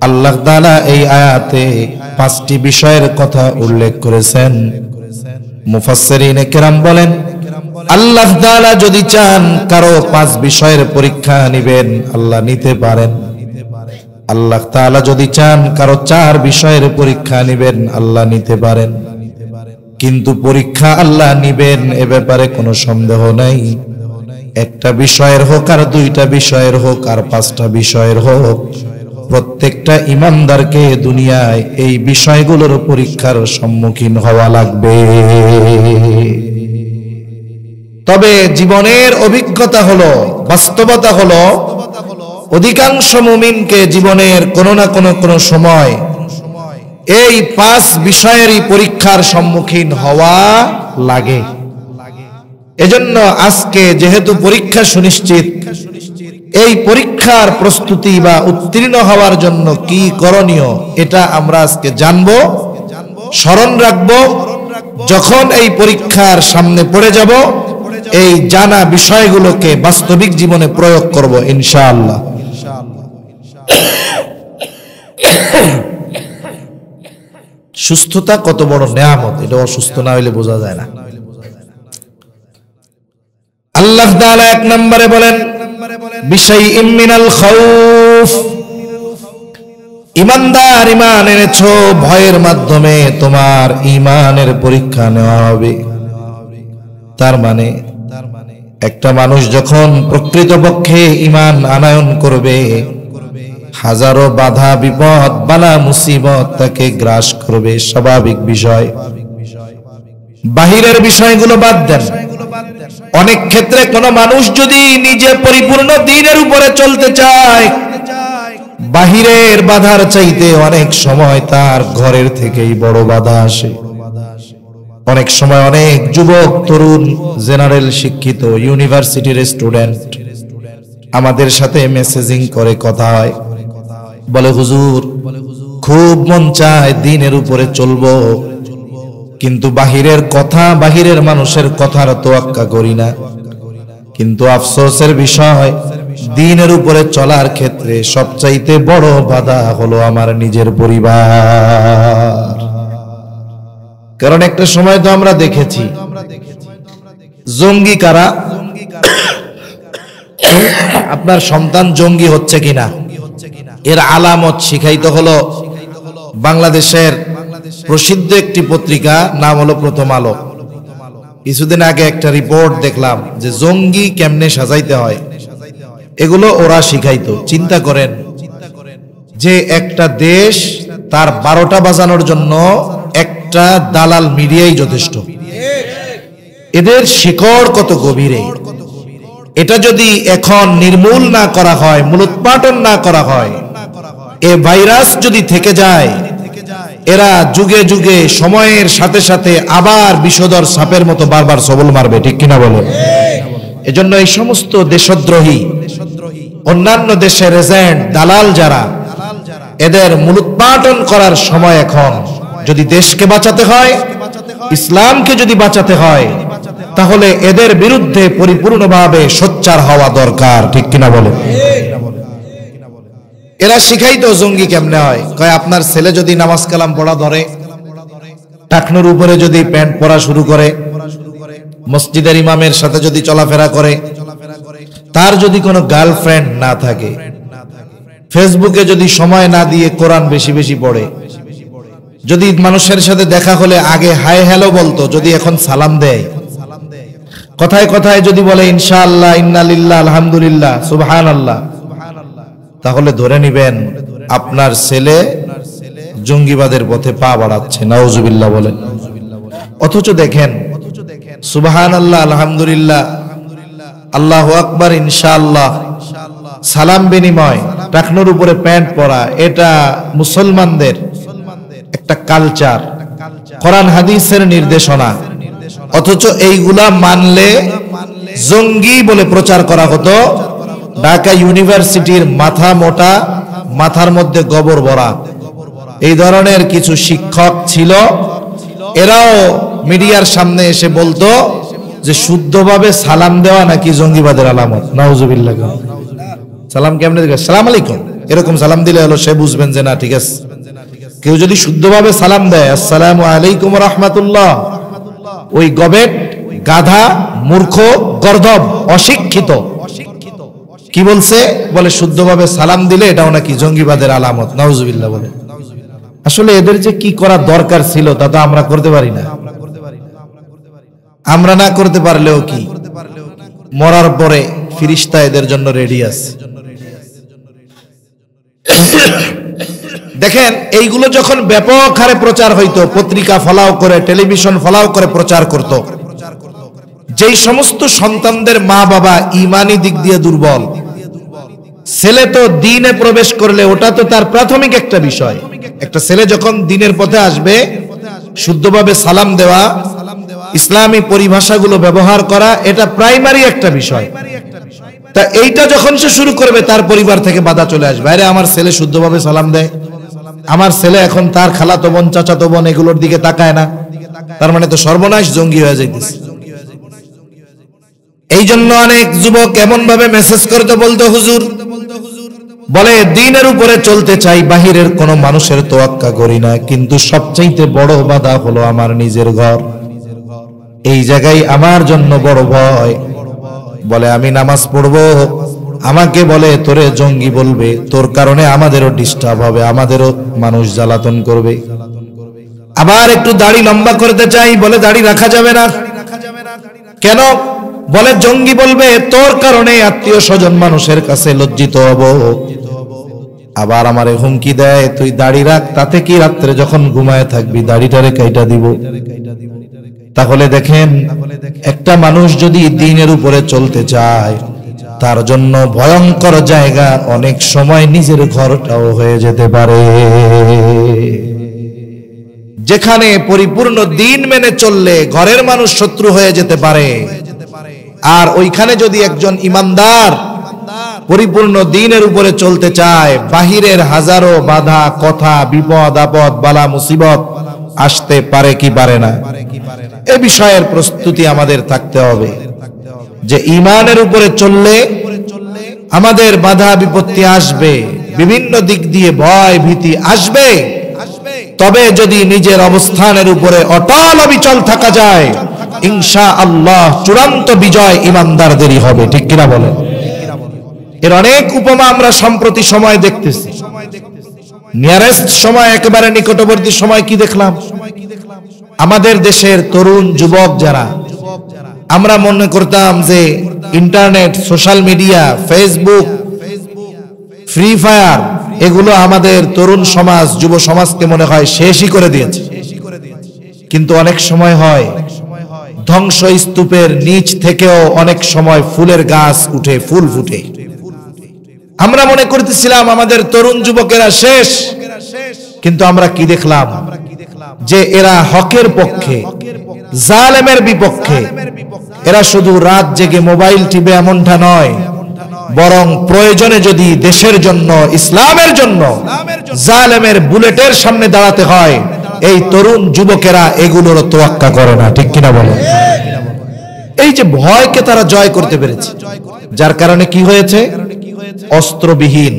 আল্লাহ তাআলা এই আয়াতে 5টি বিষয়ের কথা উল্লেখ করেছেন। মুফাসসিরিনে কেরাম বলেন, আল্লাহ তাআলা যদি চান কারো 5 বিষয়ের পরীক্ষা নিবেন, আল্লাহ নিতে পারেন। আল্লাহ তাআলা যদি চান কারো 4 বিষয়ের পরীক্ষা নিবেন, আল্লাহ নিতে পারেন। কিন্তু পরীক্ষা আল্লাহ নিবেন এ ব্যাপারে কোনো সন্দেহ নাই। একটা বিষয়ের হোক আর 2টা বিষয়ের হোক আর 5টা বিষয়ের হোক, প্রত্যেকটা ঈমানদারকে দুনিয়ায় এই বিষয়গুলোর পরীক্ষার সম্মুখীন হওয়া লাগবে। তবে জীবনের অভিজ্ঞতা হলো, বাস্তবতা হলো, অধিকাংশ মুমিনকে জীবনের কোনো না কোনো সময় এই 5 বিষয়েরই পরীক্ষার সম্মুখীন হওয়া লাগে। এজন্য আজকে যেহেতু পরীক্ষা সুনিশ্চিত, এই পরীক্ষার প্রস্তুতি বা উত্তীর্ণ হওয়ার জন্য কি করণীয় এটা আমরা আজকে জানবো, স্মরণ রাখবো। যখন এই পরীক্ষার সামনে পড়ে যাব, এই জানা বিষয়গুলোকে বাস্তবিক জীবনে প্রয়োগ করব ইনশাআল্লাহ। সুস্থতা কত বড় নেয়ামত, এটা অসুস্থ না হইলে বোঝা যায় না। আল্লাহ তাআলা এক নম্বরে বলেন বিশাইইম মিনাল খাউফ, ইমানদার ঈমান এনেছো, ভয়ের মাধ্যমে তোমার ঈমানের পরীক্ষা নেওয়া হবে। তার মানে একটা মানুষ যখন প্রকৃতপক্ষে ঈমান আনয়ন করবে, হাজারো বাধা বিপদ বালা মুসিবত তাকে গ্রাস করবে, স্বাভাবিক বিষয়। বাহিরের বিষয়গুলো বাদ দেন, অনেক ক্ষেত্রে কোন মানুষ যদি নিজে পরিপূর্ণ দ্বীনের উপরে চলতে চায়, বাহিরের বাধার চাইতে অনেক সময় তার ঘরের থেকেই বড় বাধা আসে। অনেক সময় অনেক যুবক তরুণ জেনারেল শিক্ষিত ইউনিভার্সিটির স্টুডেন্ট আমাদের সাথে মেসেজিং করে, কথা হয়, বলে হুজুর খুব মন চায় দ্বীনের উপরে চলবো, কিন্তু বাহিরের কথা, বাহিরের মানুষের কথার তোয়াক্কা করি না। কিন্তু আফসোসের বিষয়, দ্বীনের উপরে চলার ক্ষেত্রে সবচাইতে বড় বাধা হলো আমার নিজের পরিবার। কারণ একটা সময় তো আমরা দেখেছি জঙ্গি কারা, আপনার সন্তান জঙ্গি হচ্ছে কিনা এর আলামত শিখাইতে হলো বাংলাদেশের প্রসিদ্ধ একটি পত্রিকা, নাম হলো প্রথম আলো। কিছুদিন আগে একটা রিপোর্ট দেখলাম যে জঙ্গি কেমনে সাজাইতে হয়, এগুলো ওরা শিখাইতো। চিন্তা করেন যে একটা দেশ তার 12টা বাজানোর জন্য একটা দালাল মিডিয়াই যথেষ্ট। এদের শিকড় কত গভীরে, এটা যদি এখন নির্মূল না করা হয়, মূলোৎপাটন না করা হয়, এ ভাইরাস যদি থেকে যায়, এরা যুগে যুগে সময়ের সাথে সাথে আবার বিষধর সাপের মতো বারবার সবল মারবে, ঠিক কিনা বলেন? এজন্য এই সমস্ত দেশদ্রোহী, অন্যান্য দেশের এজেন্ট, দালাল যারা, এদের মূলোৎপাটন করার সময় এখন। যদি দেশকে বাঁচাতে হয়, ইসলামকে যদি বাঁচাতে হয়, তাহলে এদের বিরুদ্ধে পরিপূর্ণভাবে সোচ্চার হওয়া দরকার, ঠিক কিনা বলেন? এরা শিখাইতো জঙ্গি কেমনে হয়। কয় আপনার ছেলে যদি নামাজ কালাম পড়া ধরে, টাকনুর উপরে যদি প্যান্ট পরা শুরু করে, মসজিদের ইমামের সাথে যদি চলাফেরা করে, তার যদি কোনো গার্লফ্রেন্ড না থাকে, ফেসবুকে যদি সময় না দিয়ে কোরআন বেশি বেশি পড়ে, যদি মানুষের সাথে দেখা হলে আগে হাই হ্যালো বলতো, যদি এখন সালাম দেয়, কথায় কথায় যদি বলে ইনশাআল্লাহ, ইন্না লিল্লাহ, আলহামদুলিল্লাহ, সুবহানাল্লাহ, তাহলে ধরে নিবেন আপনার ছেলে জঙ্গিবাদের পথে পা বাড়াচ্ছে, নাউজুবিল্লাহ বলেন। অথচ দেখেন সুবহানাল্লাহ, আলহামদুলিল্লাহ, আল্লাহু আকবার, ইনশাআল্লাহ, সালাম বিনিময়, টাকনুর উপরে প্যান্ট পরা, এটা মুসলমানদের একটা কালচার, কোরআন হাদিসের নির্দেশনা। অথচ এইগুলা মানলে জঙ্গি বলে প্রচার করা হতো। ঢাকা ইউনিভার্সিটির মাথা মোটা, মাথার মধ্যে গোবর ভরা, এই ধরনের কিছু শিক্ষক ছিল, এরাও মিডিয়ার সামনে এসে বলতো যে শুদ্ধভাবে সালাম দেওয়া নাকি জঙ্গিবাদের আলামত। নাউজুবিল্লাহ। সালাম কেমনে দিবে? সালাম আলাইকুম, এরকম সালাম দিলে হলো সে বুঝবেন যে না ঠিক আছে। কেউ যদি শুদ্ধভাবে সালাম দেয় আসসালামু আলাইকুম ওয়া রাহমাতুল্লাহ, ওই গবেট, গাধা, মূর্খ, গর্দভ, অশিক্ষিত কি বলছে? বলে শুদ্ধভাবে সালাম দিলে এটাও নাকি জঙ্গিবাদের আলামত। নাউজুবিল্লাহ বলে। আসলে এদের যে কি করা দরকার ছিল তা তো আমরা করতে পারি না। আমরা না করতে পারলেও কি, মরার পরে ফিরিস্তা এদের জন্য রেডি আছে। দেখেন এইগুলো যখন ব্যাপক হারে প্রচার হইতো, পত্রিকা ফলাও করে, টেলিভিশন ফলাও করে প্রচার করত, যেই সমস্ত সন্তানদের মা বাবা ঈমানি দিক দিয়ে দুর্বল, ছেলে তো দ্বীনে প্রবেশ করলে ওটা তো তার প্রাথমিক একটা বিষয়। একটা ছেলে যখন দ্বীনের পথে আসবে, শুদ্ধভাবে সালাম দেওয়া, ইসলামী পরিভাষাগুলো ব্যবহার করা, এটা প্রাইমারি একটা বিষয়। তা এইটা যখন সে শুরু করবে, তার পরিবার থেকে বাধা চলে আসবে। আরে আমার ছেলে শুদ্ধভাবে সালাম দেয়, আমার ছেলে এখন তার খালাতো বোন, চাচাতো বোন এগুলোর দিকে তাকায় না, তার মানে তো সর্বনাশ, জঙ্গি হয়ে যাইতেছে। এই জন্য অনেক যুবক এমন ভাবে মেসেজ করতে বলতো, হুজুর বলে দ্বীনের উপরে চলতে চাই, বাহিরের কোনো মানুষের তোয়াক্কা করি না, কিন্তু সবচাইতে বড় বাধা হলো আমার নিজের ঘর। এই জায়গায় আমার জন্য বড় ভয়। বলে আমি নামাজ পড়বো, আমাকে বলে তোরে জঙ্গি বলবে, তোর কারণে আমাদেরও ডিস্টার্ব হবে, আমাদেরও মানুষ জ্বালাতন করবে। আবার একটু দাড়ি লম্বা করতে চাই, বলে দাড়ি রাখা যাবে না। কেন? বলে জঙ্গি বলবে, তোর কারণে আত্মীয় স্বজন মানুষের কাছে লজ্জিত হব। আবার আমারে হুমকি দেয়, তুই দাড়ি রাখ, তাতে কি রাত্রে যখন ঘুমায় থাকবি দাড়িটারে কাইটা দিব। তাহলে দেখেন, একটা মানুষ যদি দ্বীনের উপরে চলতে চায়, তার জন্য ভয়ঙ্কর জায়গা অনেক সময় নিজের ঘরটাও হয়ে যেতে পারে। যেখানে পরিপূর্ণ দ্বীন মেনে চললে ঘরের মানুষ শত্রু হয়ে যেতে পারে, আর ওইখানে যদি একজন ইমানদার পরিপূর্ণ দ্বীনের উপরে চলতে চায়, বাহিরের হাজারো বাধা, কথা, বিপদ আপদ, বালা মুসিবত আসতে পারে কি পারে না, এ বিষয়ের প্রস্তুতি আমাদের থাকতে হবে যে ঈমানের উপরে চললে আমাদের বাধা বিপত্তি আসবে, বিভিন্ন দিক দিয়ে ভয় ভীতি আসবে। তবে যদি নিজের অবস্থানের উপরে অটল অবিচল থাকা যায়, ইনশাআল্লাহ চূড়ান্ত বিজয় ঈমানদারদেরই হবে। ঠিক কিনা বলেন? এর অনেক উপমা আমরা সম্প্রতি সময় দেখতেছি। নিয়ারেস্ট সময়, একেবারে নিকটবর্তী সময় কি দেখলাম? আমাদের দেশের তরুণ যুবক যারা, আমরা মনে করতাম যে internet, social media, Facebook, free fire, এগুলো আমাদের তরুণ সমাজ, যুব সমাজকে মনে হয় শেষই করে দিয়েছে। কিন্তু অনেক সময় হয় ধ্বংস স্তূপের নিচ থেকেও অনেক সময় ফুলের গাছ উঠে, ফুল ফুটে। আমরা মনে করতেছিলাম আমাদের তরুণ যুবকেরা শেষ, কিন্তু আমরা কি দেখলাম? যে এরা হকের পক্ষে, জালেমের বিপক্ষে। এরা শুধু রাত জেগে মোবাইল টিপে এমনটা নয়, বরং প্রয়োজনে যদি দেশের জন্য, ইসলামের জন্য জালেমের বুলেটের সামনে দাঁড়াতে হয়, এই তরুণ যুবকেরা এগুলোর তোয়াক্কা করে না। ঠিক কিনা বলেন? এই যে ভয়কে তারা জয় করতে পেরেছে, যার কারণে কি হয়েছে? অস্ত্রবিহীন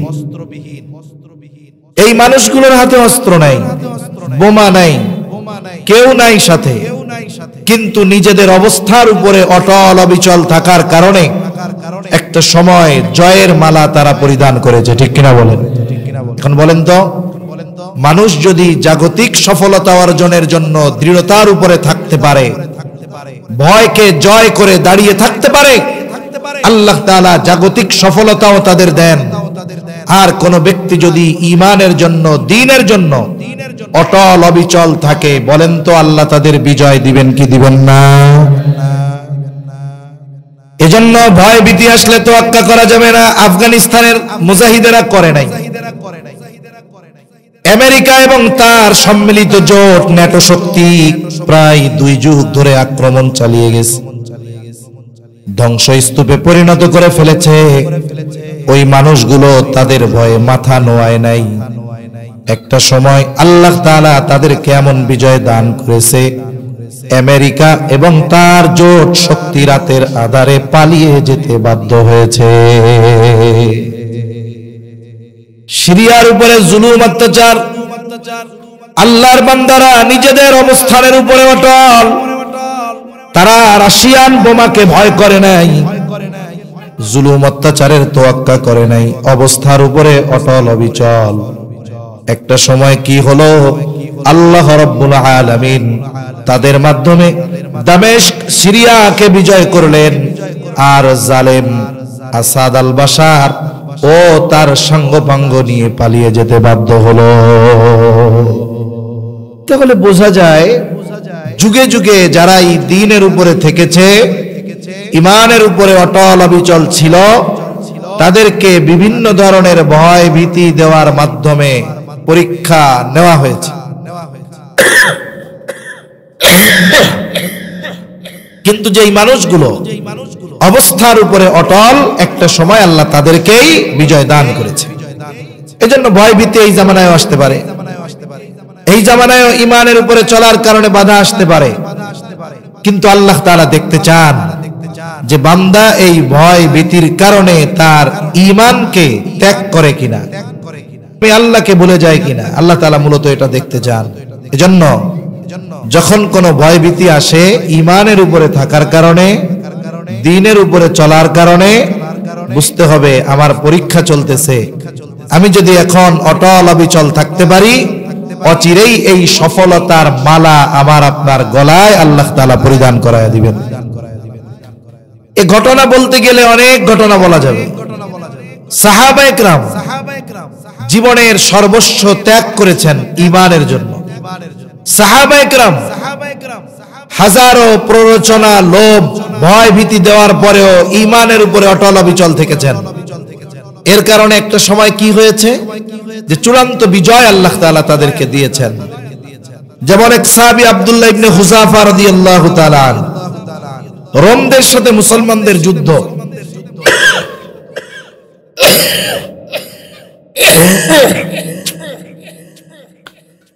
এই মানুষগুলোর হাতে অস্ত্র নাই, বোমা নাই, কেউ নাই সাথে, কিন্তু নিজেদের অবস্থার উপরে অটল অবিচল থাকার কারণে একটা সময় জয়ের মালা তারা পরিধান করেছে। ঠিক কিনা বলেন? এখন বলেন তো, মানুষ যদি জাগতিক সফলতা অর্জনের জন্য দৃঢ়তার উপরে থাকতে পারে, ভয়কে জয় করে দাঁড়িয়ে থাকতে পারে, আল্লাহ তাআলা জাগতিক সফলতাও তাদের দেন। আর কোন ব্যক্তি যদি ঈমানের জন্য, দ্বীনের জন্য অটল অবিচল থাকে, বলেন তো আল্লাহ তাদের বিজয় দিবেন কি দিবেন না? এজন্য ভয় ভীতি আসলে তোয়াক্কা করা যাবে না। আফগানিস্তানের মুজাহিদেরা করে নাই। আমেরিকা এবং তার সম্মিলিত জোট ন্যাটো শক্তি প্রায় 2 যুগ ধরে আক্রমণ চালিয়ে গেছে, ধ্বংসস্তূপে পরিণত করে ফেলেছে। ওই মানুষগুলো তাদের ভয়ে মাথা নোয়ায় নাই। একটা সময় আল্লাহ তাআলা তাদেরকে এমন বিজয় দান করেছে, আমেরিকা এবং তার জোট শক্তি রাতের আধারে পালিয়ে যেতে বাধ্য হয়েছে। সিরিয়ার উপরে জুলুম অত্যাচার, আল্লাহর বান্দারা নিজেদের অবস্থানের উপরে অটল। তারা রাশিয়ান বোমাকে ভয় করে নাই, জুলুম অত্যাচারের তোয়াক্কা করে নাই, অবস্থার উপরে অটল অবিচল। একটা সময় কি হলো? আল্লাহ রাব্বুল আলামিন তাদের মাধ্যমে দামেস্ক, সিরিয়াকে বিজয় করলেন, আর জালেম আসাদ আল বাশার ও তার সাঙ্গপাঙ্গ নিয়ে পালিয়ে যেতে বাধ্য হলো। তাহলে বোঝা যায়, যুগে যুগে যারা এই দ্বীনের উপরে থেকেছে, ঈমানের উপরে অটল অবিচল ছিল, তাদেরকে বিভিন্ন ধরনের ভয় ভীতি দেওয়ার মাধ্যমে পরীক্ষা নেওয়া হয়েছে। কিন্তু যেই মানুষগুলো অবস্থার উপরে অটল, একটা সময় আল্লাহ তাদেরকেই বিজয় দান করেছে। এজন্য ভয় ভীতি এই জামানায় আসতে পারে, এই জামানায় ঈমানের উপরে চলার কারণে বাধা আসতে পারে, কিন্তু আল্লাহ তাআলা দেখতে চান যে বান্দা এই ভয় ভীতির কারণে তার ঈমানকে ত্যাগ করে কিনা, আমি আল্লাহকে ভুলে যায় কিনা। আল্লাহ তাআলা মূলত এটা দেখতে চান। এজন্য যখন কোনো ভয় ভীতি আসে, ঈমানের উপরে থাকার কারণে, দ্বীনের উপরে চলার কারণে বুঝতে হবে আমার পরীক্ষা চলতেছে। আমি যদি এখন অটল অবিচল থাকতে পারি, অচিরেই এই সফলতার মালা আমার আপনার গলায় আল্লাহ তাআলা পরিধান করায় দিবেন। এই ঘটনা বলতে গেলে অনেক ঘটনা বলা যাবে। সাহাবায়ে কেরাম জীবনের সর্বস্ব ত্যাগ করেছেন ঈমানের জন্য। সাহাবায়ে কেরাম হাজারো প্ররোচনা, লোভ, ভয় ভীতি দেওয়ার পরেও ঈমানের উপরে অটল অবিচল থেকেছেন। এর কারণে একটা সময় কি হয়েছে যে চূড়ান্ত বিজয় আল্লাহ তাআলা তাদেরকে দিয়েছেন। যেমন এক সাহাবী আব্দুল্লাহ ইবনে হুযাফা রাদিয়াল্লাহু তাআলা, রোমদের সাথে মুসলমানদের যুদ্ধ।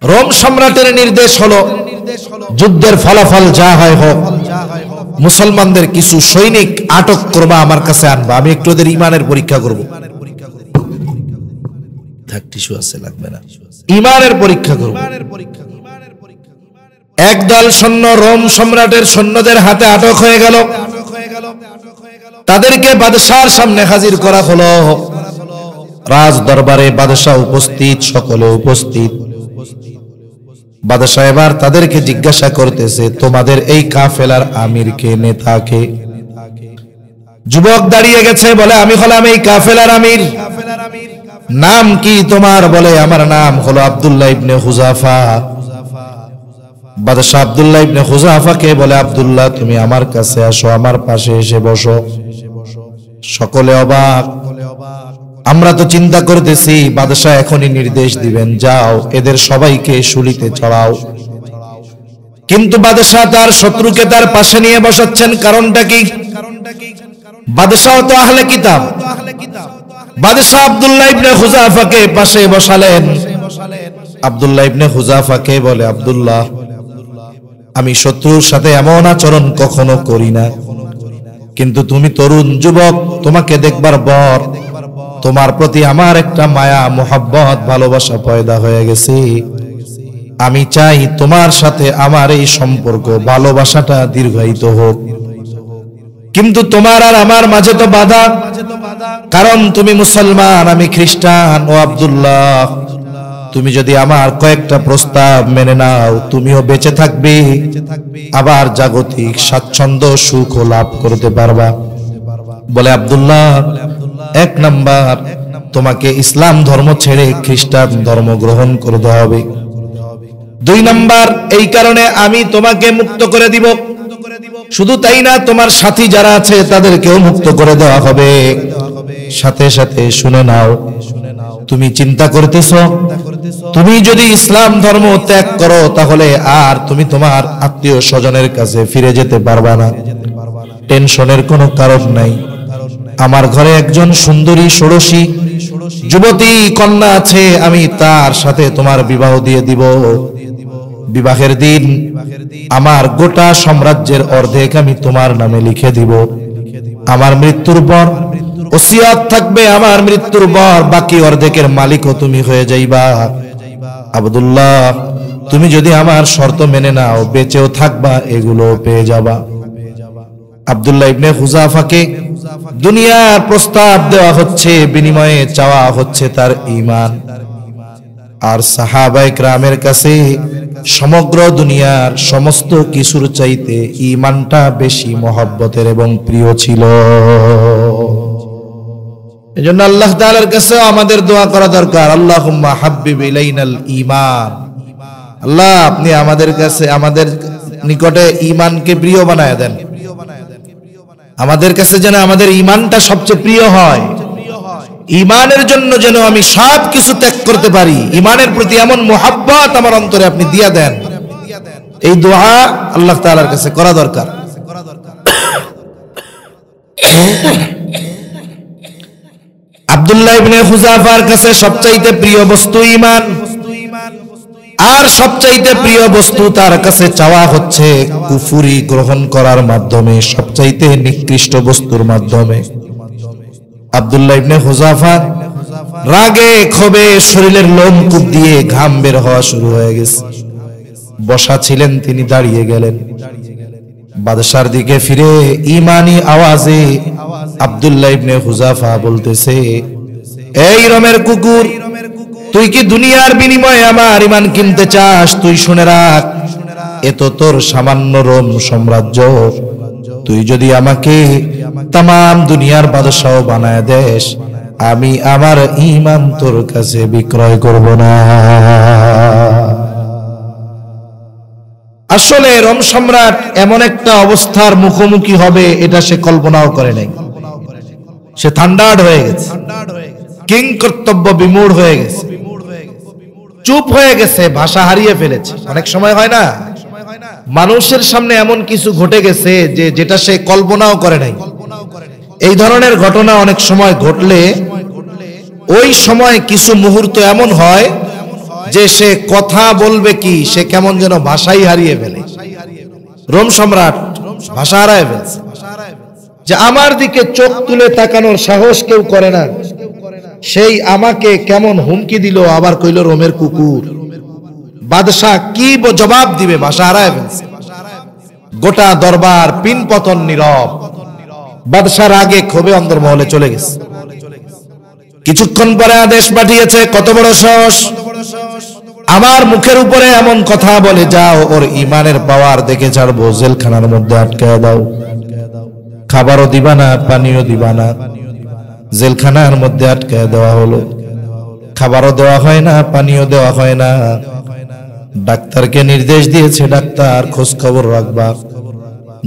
রোম সম্রাটের নির্দেশ হলো যুদ্ধের ফলাফল যা হয় হোক, মুসলমানদের কিছু সৈনিক আটক করবা, আমার কাছে আনবা, আমি একটু ওদের ঈমানের পরীক্ষা করব। টিস্যু আছে, লাগবে না, ঈমানের পরীক্ষা করব। একদল সৈন্য রোম সম্রাটের সৈন্যদের হাতে আটক হয়ে গেল। তাদেরকে বাদশার সামনে হাজির করা হলো। রাজ দরবারে বাদশা উপস্থিত, সকলে উপস্থিত। বাদশা এবার তাদেরকে জিজ্ঞাসা করতেছে, তোমাদের এই কাফেলার আমির কে, নেতা কে? যুবক দাঁড়িয়ে গেছে, বলে আমি হলাম এই কাফেলার আমির। নাম কি তোমার? বলে আমার নাম হলো আব্দুল্লাহ ইবনে হুযাফা। বাদশা আব্দুল্লাহ ইবনে হুযাফাকে বলে, আব্দুল্লাহ তুমি আমার কাছে আসো, আমার পাশে এসে বসো। সকলে অবাক। আমরা তো চিন্তা করতেছি বাদশা এখনই নির্দেশ দিবেন, যাও এদের সবাইকে শুলিতে চড়াও। কিন্তু বাদশা তার শত্রুকে তার পাশে নিয়ে বসাচ্ছেন, কারণটা কি? বাদশা তো আহলে কিতাব। বাদশা আব্দুল্লাহ ইবনে হুযাফাকে পাশে বসালেন। আব্দুল্লাহ ইবনে হুযাফাকে বলে, আব্দুল্লাহ আমি শত্রুর সাথে এমন আচরণ কখনো করি না, কিন্তু তুমি তরুণ যুবক, তোমাকে দেখবার পর তোমার প্রতি আমার একটা মায়া, মোহাব্বত, ভালোবাসা পয়দা হয়ে গেছে। আমি চাই তোমার সাথে আমার এই সম্পর্ক, ভালোবাসাটা দীর্ঘায়িত হোক। কিন্তু তোমার আর আমার মাঝে তো বাধা, কারণ তুমি মুসলমান, আমি খ্রিস্টান। ও আব্দুল্লাহ, তুমি যদি আমার কয়েকটা প্রস্তাব মেনে নাও, তুমিও বেঁচে থাকবে, আবার জাগতিক স্বাচ্ছন্দ্য সুখ লাভ করতে পারবা। বলে, আব্দুল্লাহ, এক নাম্বার, তোমাকে ইসলাম ধর্ম ছেড়ে খ্রিস্টান ধর্ম গ্রহণ করতে হবে। 2 নাম্বার, এই কারণে আমি তোমাকে মুক্ত করে দিব। শুধু তাই না, তোমার সাথী যারা আছে তাদেরকেও মুক্ত করে দেওয়া হবে। সাথে সাথে শুনে নাও, তুমি চিন্তা করতেছ তুমি যদি ইসলাম ধর্ম ত্যাগ করো, তাহলে আর তুমি তোমার আত্মীয় স্বজনের কাছে ফিরে যেতে পারবা না। টেনশনের কোনো কারণ নাই। আমার ঘরে একজন সুন্দরী ষোড়শী যুবতী কন্যা আছে, আমি তার সাথে তোমার বিবাহ দিয়ে দিব। বিবাহের দিন আমার গোটা সাম্রাজ্যের অর্ধেক আমি তোমার নামে লিখে দিব। আমার মৃত্যুর পর ওসিয়ত থাকবে, আমার মৃত্যুর পর বাকি অর্ধেকের মালিকও তুমি হয়ে যাইবা। আব্দুল্লাহ, তুমি যদি আমার শর্ত মেনে নাও, বেঁচেও থাকবা, এগুলো পেয়ে যাবা। আব্দুল্লাহ ইবনে হুযাফাকে দুনিয়ার প্রস্তাব দেওয়া হচ্ছে, বিনিময়ে চাওয়া হচ্ছে তার ঈমান। আর সাহাবায়ে কেরামের কাছে সমগ্র দুনিয়ার সমস্ত কিছুর চাইতে ঈমানটা বেশি মহব্বতের এবং প্রিয় ছিল। এজন্য আল্লাহ তাআলার কাছে আমাদের দোয়া করা দরকার, আল্লাহুম্মা হাব্বিব ইলাইনাল ঈমান। আল্লাহ, আপনি আমাদের কাছে, আমাদের নিকটে ঈমানকে প্রিয় বানায় দেন। আমাদের কাছে যেন আমাদের ঈমানটা সবচেয়ে প্রিয় হয়। ঈমানের জন্য যেন আমি সব কিছু ত্যাগ করতে পারি। ঈমানের প্রতি এমন মোহাব্বত আমার অন্তরে আপনি দিয়া দেন। এই দোয়া আল্লাহ তাআলার কাছে করা দরকার। আব্দুল্লাহ ইবনে হুযাফার কাছে সবচাইতে প্রিয় বস্তু ঈমান। আর সবচাইতে প্রিয় বস্তু তার কাছে চাওয়া হচ্ছে কুফরি গ্রহণ করার মাধ্যমে, সবচাইতে নিকৃষ্ট বস্তুর মাধ্যমে। আব্দুল্লাহ ইবনে হুযাফা রাগে ক্ষোভে শরীরের লোমকূপ দিয়ে ঘাম বের হওয়া শুরু হয়ে গেছে। বসা ছিলেন, তিনি দাঁড়িয়ে গেলেন। বাদশার দিকে ফিরে ঈমানি আওয়াজে আব্দুল্লাহ ইবনে হুযাফা বলতেছে, এই রোমের কুকুর, তুই কি দুনিয়ার বিনিময়ে আমার ঈমান কিনতে চাস? তুই শুনে রাখ, এ তো তোর সামান্য রোম সাম্রাজ্য। তুই যদি আমাকে তামাম দুনিয়ার বাদশাহ বানায় দেস, আমি আমার ঈমান তোর কাছে বিক্রয় করব না। আসলে রোম সম্রাট এমন একটা অবস্থার মুখোমুখি হবে এটা সে কল্পনাও করে নাই। সে থান্ডার্ড হয়ে গেছে, কিং কর্তব্য বিমূঢ় হয়ে গেছে, চুপ হয়ে গেছে, ভাষা হারিয়ে ফেলেছে। অনেক সময় হয় না, মানুষের সামনে এমন কিছু ঘটে গেছে যে যেটা সে কল্পনাও করে নাই। এই ধরনের ঘটনা অনেক সময় ঘটলে ওই সময় কিছু মুহূর্ত এমন হয় যে সে কথা বলবে কি, সে কেমন যেন ভাষাই হারিয়ে ফেলে। রোম সম্রাট ভাষা হারায় ফেলছে, যে আমার দিকে চোখ তুলে তাকানোর সাহস কেউ করে না, সেই আমাকে কেমন হুমকি দিল, আবার কইল রোমের কুকুর। বাদশাহ কি জবাব দিবে, ভাষা হারায় ফেলছে। গোটা দরবার পিনপতন নীরব। বাদশার আগে ক্ষোভে অন্তর্মহলে চলে গেছে। কিছুক্ষণ পরে আদেশ পাঠিয়েছে, কত বড় সাহস, আমার মুখের উপরে এমন কথা বলে, যাও ওর ঈমানের পাওয়ার দেখে ছাড়বো, জেলখানার মধ্যে আটকায় দাও। খাবারও দিবা না, পানিও দিবা না, জেলখানার মধ্যে আটকায় দেওয়া হলো। খাবারও দেওয়া হয় না, পানিও দেওয়া হয় না। ডাক্তারকে নির্দেশ দিয়েছে, ডাক্তার খোঁজ খবর রাখবা,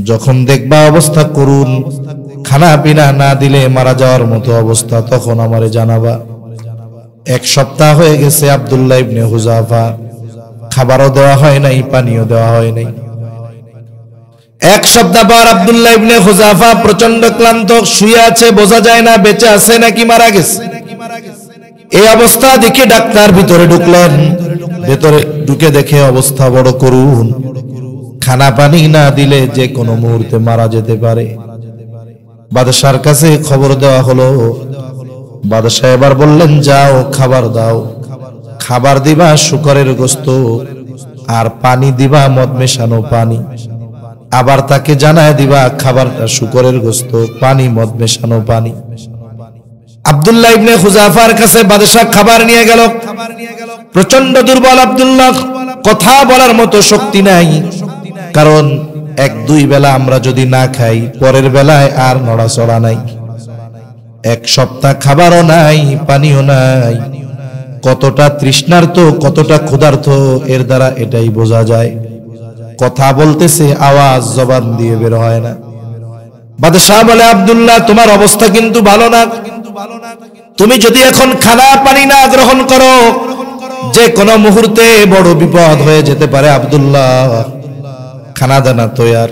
যখন দেখবা অবস্থা করুন, খানা পিনা না দিলে মারা যাওয়ার মতো অবস্থা, তখন আমারে জানাবা। এক সপ্তাহ হয়ে গেছে আব্দুল্লাহ ইবনে হুযাফা, খাবারও দেওয়া হয় নাই, পানিও দেওয়া হয় নাই। এক সপ্তাহ পর আব্দুল্লাহ ইবনে হুযাফা প্রচন্ড ক্লান্ত, শুয়ে আছে, বোঝা যায় না বেঁচে আছে নাকি মারা গেছে। এই অবস্থা দেখে ডাক্তার ভিতরে ঢুকলেন। ভেতরে ঢুকে দেখে অবস্থা বড় করুন, খানা পানি না দিলে যে কোনো মুহূর্তে মারা যেতে পারে। বাদশার কাছে খবর দেওয়া হলো। বাদশাহ এবার বললেন, যাও খাবার দাও। খাবার দিবা শুকরের গোশত, আর পানি দিবা মদ মেশানো পানি। আবার তাকে জানায় দিবা খাবারটা শুকরের গোশত, পানি মদ মেশানো পানি। আব্দুল্লাহ ইবনে হুযাফার কাছে বাদশাহ খাবার নিয়ে গেল। প্রচন্ড দুর্বল আব্দুল্লাহ, কথা বলার মতো শক্তি নাই। কারণ এক দুই বেলা আমরা যদি না খাই, পরের বেলায় আর নড়াচড়া নাই। এক সপ্তাহ খাবারও নাই, পানিও নাই। কতটা তৃষ্ণার্ত, কতটা ক্ষুধার্ত, এর দ্বারা এটাই বোঝা যায়। কথা বলতেছে, আওয়াজ জবান দিয়ে বের হয় না। বাদশাহ বলে, আব্দুল্লাহ তোমার অবস্থা কিন্তু ভালো না। তুমি যদি এখন খানা পানি না গ্রহণ করো, যে কোনো মুহূর্তে বড় বিপদ হয়ে যেতে পারে। আব্দুল্লাহ খানা দানা তৈয়ার।